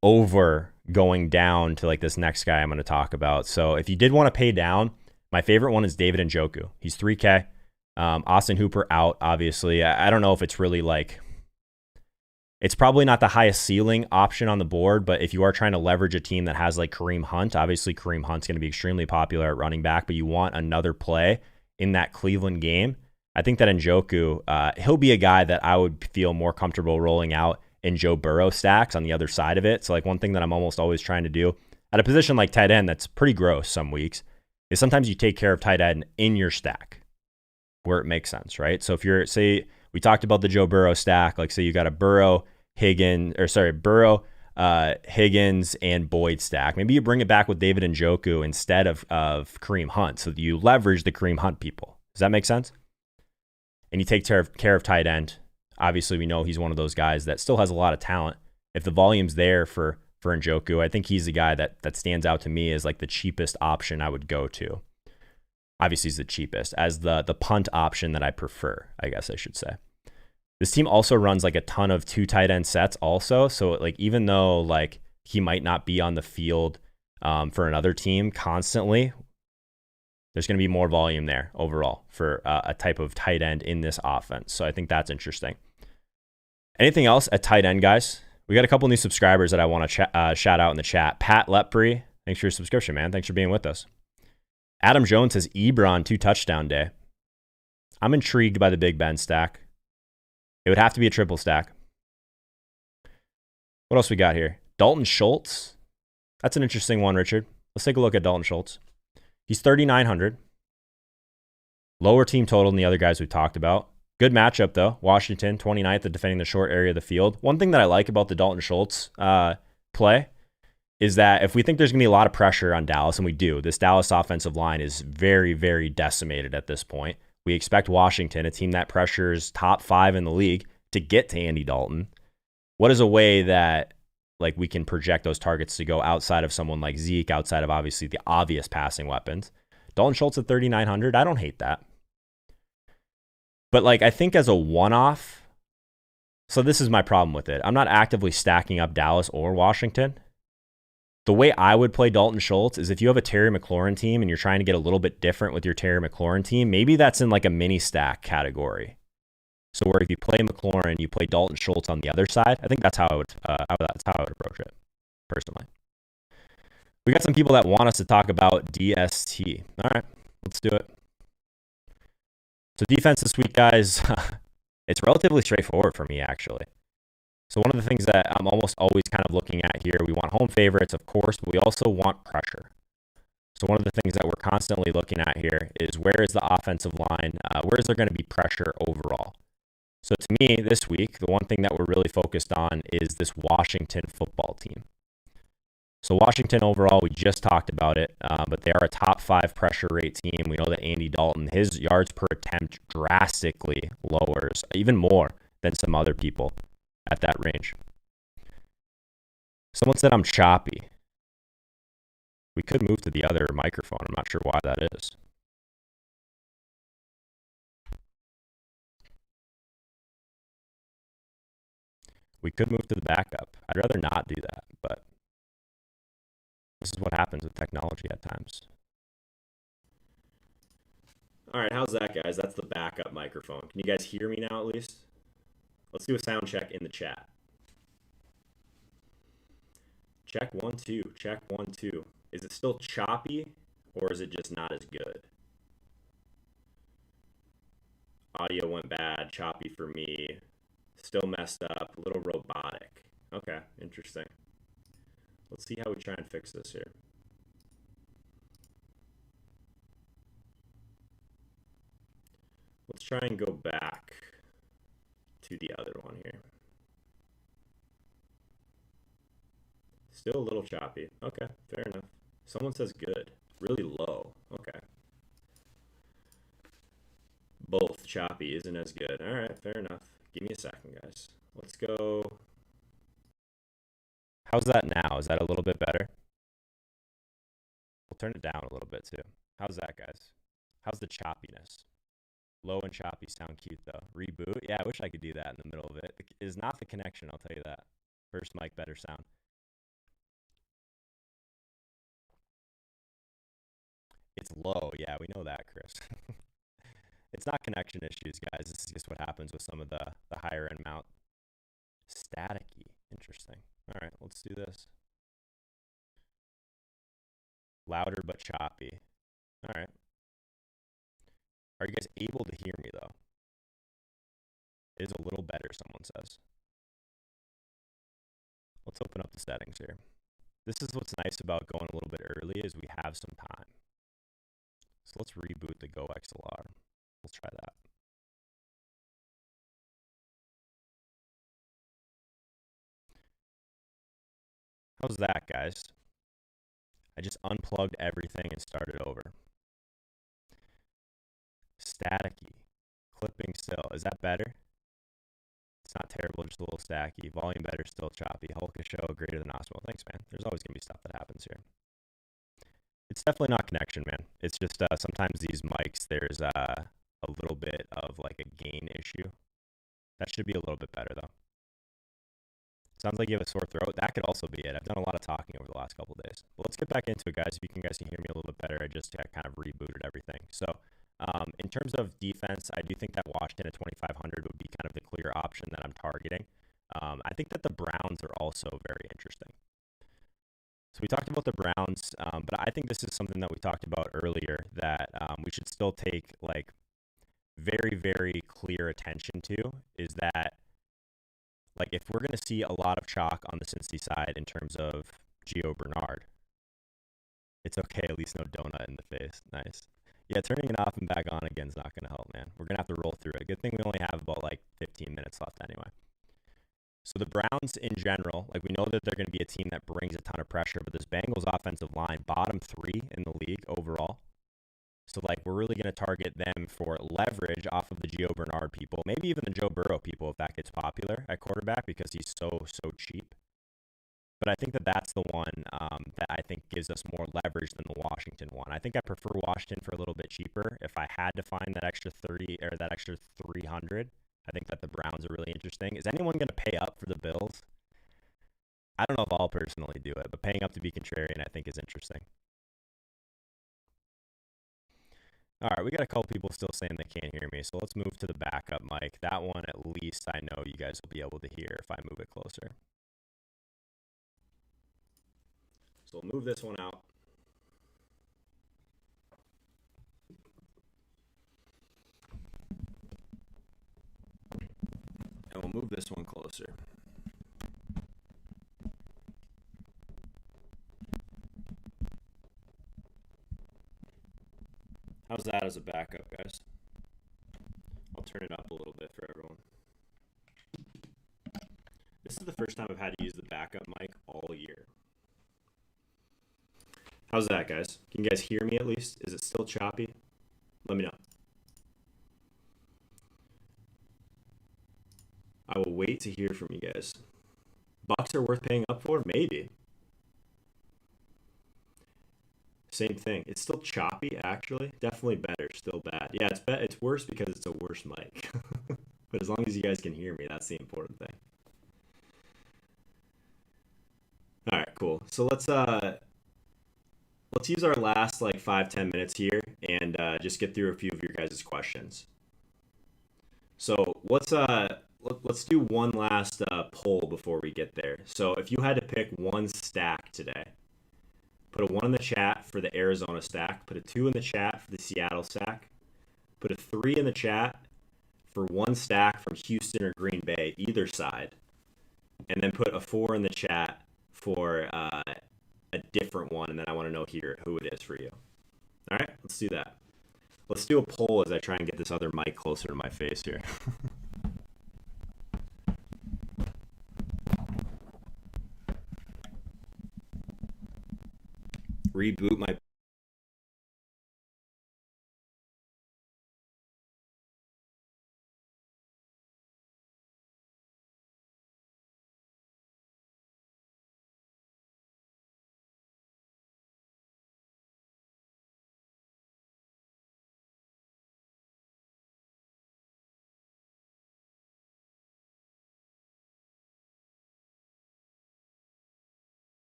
over going down to like this next guy I'm going to talk about. So if you did want to pay down, my favorite one is David Njoku. He's 3K. Austin Hooper out, obviously. I don't know if it's really like, it's probably not the highest ceiling option on the board, but if you are trying to leverage a team that has like Kareem Hunt, obviously Kareem Hunt's going to be extremely popular at running back, but you want another play in that Cleveland game. I think that Njoku, he'll be a guy that I would feel more comfortable rolling out in Joe Burrow stacks on the other side of it. So like one thing that I'm almost always trying to do at a position like tight end that's pretty gross some weeks is sometimes you take care of tight end in your stack where it makes sense, right? So if you're, say, we talked about the Joe Burrow stack, like say you got a Burrow, Higgins, and Boyd stack. Maybe you bring it back with David Njoku instead of Kareem Hunt so that you leverage the Kareem Hunt people. Does that make sense? And you take care of tight end. Obviously, we know he's one of those guys that still has a lot of talent. If the volume's there for Njoku, I think he's the guy that stands out to me as like the cheapest option I would go to. Obviously, he's the cheapest as the punt option that I prefer, I guess I should say. This team also runs like a ton of 2 tight end sets also. So like even though like he might not be on the field for another team constantly, there's going to be more volume there overall for a type of tight end in this offense. So I think that's interesting. Anything else at tight end, guys? We got a couple new subscribers that I want to shout out in the chat. Pat Lepre, thanks for your subscription, man. Thanks for being with us. Adam Jones says Ebron 2 touchdown day. I'm intrigued by the Big Ben stack. It would have to be a triple stack. What else we got here? Dalton Schultz. That's an interesting one, Richard. Let's take a look at Dalton Schultz. He's 3,900. Lower team total than the other guys we've talked about. Good matchup, though. Washington, 29th at defending the short area of the field. One thing that I like about the Dalton Schultz play is that if we think there's going to be a lot of pressure on Dallas, and we do, this Dallas offensive line is very, very decimated at this point. We expect Washington, a team that pressures top 5 in the league, to get to Andy Dalton. What is a way that like we can project those targets to go outside of someone like Zeke, outside of obviously the obvious passing weapons? Dalton Schultz at 3,900. I don't hate that. But like I think as a one-off, so this is my problem with it. I'm not actively stacking up Dallas or Washington. The way I would play Dalton Schultz is if you have a Terry McLaurin team and you're trying to get a little bit different with your Terry McLaurin team, maybe that's in like a mini stack category. So where if you play McLaurin, you play Dalton Schultz on the other side. I think that's how I would approach it, personally. We got some people that want us to talk about DST. All right, let's do it. So defense this week, guys, it's relatively straightforward for me, actually. So one of the things that I'm almost always kind of looking at here, we want home favorites, of course, but we also want pressure. So one of the things that we're constantly looking at here is where is the offensive line? Where is there going to be pressure overall? So to me, this week, the one thing that we're really focused on is this Washington football team. So Washington overall, we just talked about it, but they are a top 5 pressure rate team. We know that Andy Dalton, his yards per attempt drastically lowers, even more than some other people at that range. Someone said I'm choppy. We could move to the other microphone. I'm not sure why that is. We could move to the backup. I'd rather not do that, but this is what happens with technology at times. All right, how's that, guys? That's the backup microphone. Can you guys hear me now at least? Let's do a sound check in the chat. Check 1 2. Check 1 2. Is it still choppy or is it just not as good? Audio went bad, choppy for me. Still messed up, a little robotic. Okay, interesting. Let's see how we try and fix this here. Let's try and go back to the other one here. Still a little choppy. Okay, fair enough. Someone says good. Really low. Okay. Both choppy isn't as good. All right, fair enough. Give me a second, guys. Let's go. How's that now? Is that a little bit better? We'll turn it down a little bit too. How's that, guys? How's the choppiness? Low and choppy sound cute though. Reboot? Yeah, I wish I could do that in the middle of it. It is not the connection, I'll tell you that. First mic, better sound. It's low. Yeah, we know that, Chris. It's not connection issues, guys. This is just what happens with some of the higher end mount. Staticky. Interesting. All right, let's do this. Louder but choppy. All right. Are you guys able to hear me, though? It is a little better, someone says. Let's open up the settings here. This is what's nice about going a little bit early is we have some time. So let's reboot the Go XLR. Let's try that. How's that, guys? I just unplugged everything and started over. Staticky. Clipping still. Is that better? It's not terrible, just a little stacky. Volume better, still choppy. Holka Show, greater than optimal. Thanks, man. There's always going to be stuff that happens here. It's definitely not connection, man. It's just sometimes these mics, there's a little bit of like a gain issue. That should be a little bit better, though. Sounds like you have a sore throat. That could also be it. I've done a lot of talking over the last couple of days. But let's get back into it, guys. If you guys can hear me a little bit better, I just kind of rebooted everything. So in terms of defense, I do think that Washington at 2,500 would be kind of the clear option that I'm targeting. I think that the Browns are also very interesting. So we talked about the Browns, but I think this is something that we talked about earlier that we should still take like very, very clear attention to, is that Like, if we're going to see a lot of chalk on the Cincy side in terms of Gio Bernard, it's okay, at least no donut in the face. Nice. Yeah, turning it off and back on again is not going to help, man. We're going to have to roll through it. Good thing we only have about, like, 15 minutes left anyway. So the Browns in general, like, we know that they're going to be a team that brings a ton of pressure, but this Bengals offensive line, bottom 3 in the league overall. So, like, we're really going to target them for leverage off of the Gio Bernard people, maybe even the Joe Burrow people if that gets popular at quarterback because he's so cheap. But I think that that's the one that I think gives us more leverage than the Washington one. I think I prefer Washington for a little bit cheaper. If I had to find that extra 30 or that extra 300, I think that the Browns are really interesting. Is anyone going to pay up for the Bills? I don't know if I'll personally do it, but paying up to be contrarian I think is interesting. All right, we got a couple people still saying they can't hear me, so let's move to the backup mic. That one, at least I know you guys will be able to hear if I move it closer. So we'll move this one out. And we'll move this one closer. How's that as a backup, guys? I'll turn it up a little bit for everyone. This is the first time I've had to use the backup mic all year. How's that, guys? Can you guys hear me at least? Is it still choppy? Let me know. I will wait to hear from you guys. Bucks are worth paying up for? Maybe. Same thing. It's still choppy, actually. Definitely better. Still bad. Yeah, it's worse because it's a worse mic. But as long as you guys can hear me, that's the important thing. All right, cool. So let's use our last like 5-10 minutes here and just get through a few of your guys' questions. So let's do one last poll before we get there. So if you had to pick one stack today, put a 1 in the chat for the Arizona stack, put a 2 in the chat for the Seattle stack, put a 3 in the chat for one stack from Houston or Green Bay, either side, and then put a 4 in the chat for a different one, and then I want to know here who it is for you. All right, let's do that. Let's do a poll as I try and get this other mic closer to my face here. Reboot my...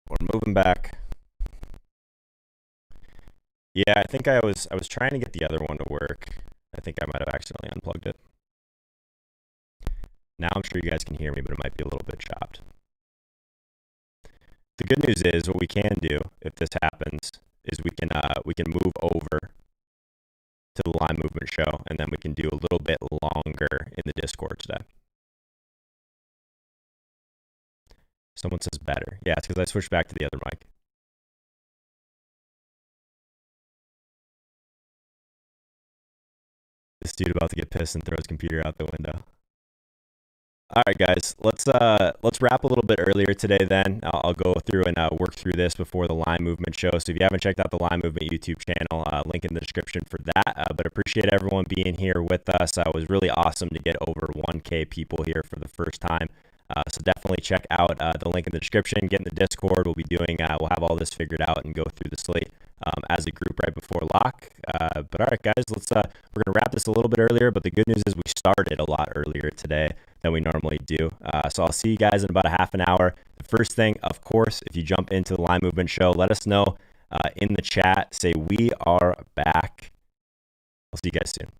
We're moving back. Yeah, I think I was trying to get the other one to work. I think I might have accidentally unplugged it. Now I'm sure you guys can hear me, but it might be a little bit chopped. The good news is what we can do if this happens is we can move over to the Line Movement show, and then we can do a little bit longer in the Discord today. Someone says better. Yeah, it's because I switched back to the other mic. This dude about to get pissed and throw his computer out the window. All right, guys, let's wrap a little bit earlier today then. I'll go through and work through this before the Line Movement show. So if you haven't checked out the Line Movement YouTube channel, link in the description for that. But appreciate everyone being here with us. It was really awesome to get over 1K people here for the first time. So definitely check out the link in the description. Get in the Discord. We'll have all this figured out and go through the slate as a group right before lock. But all right, guys, we're gonna wrap this a little bit earlier. But the good news is we started a lot earlier today than we normally do. So I'll see you guys in about a half an hour. The first thing, of course, if you jump into the Line Movement Show, let us know in the chat. Say we are back. I'll see you guys soon.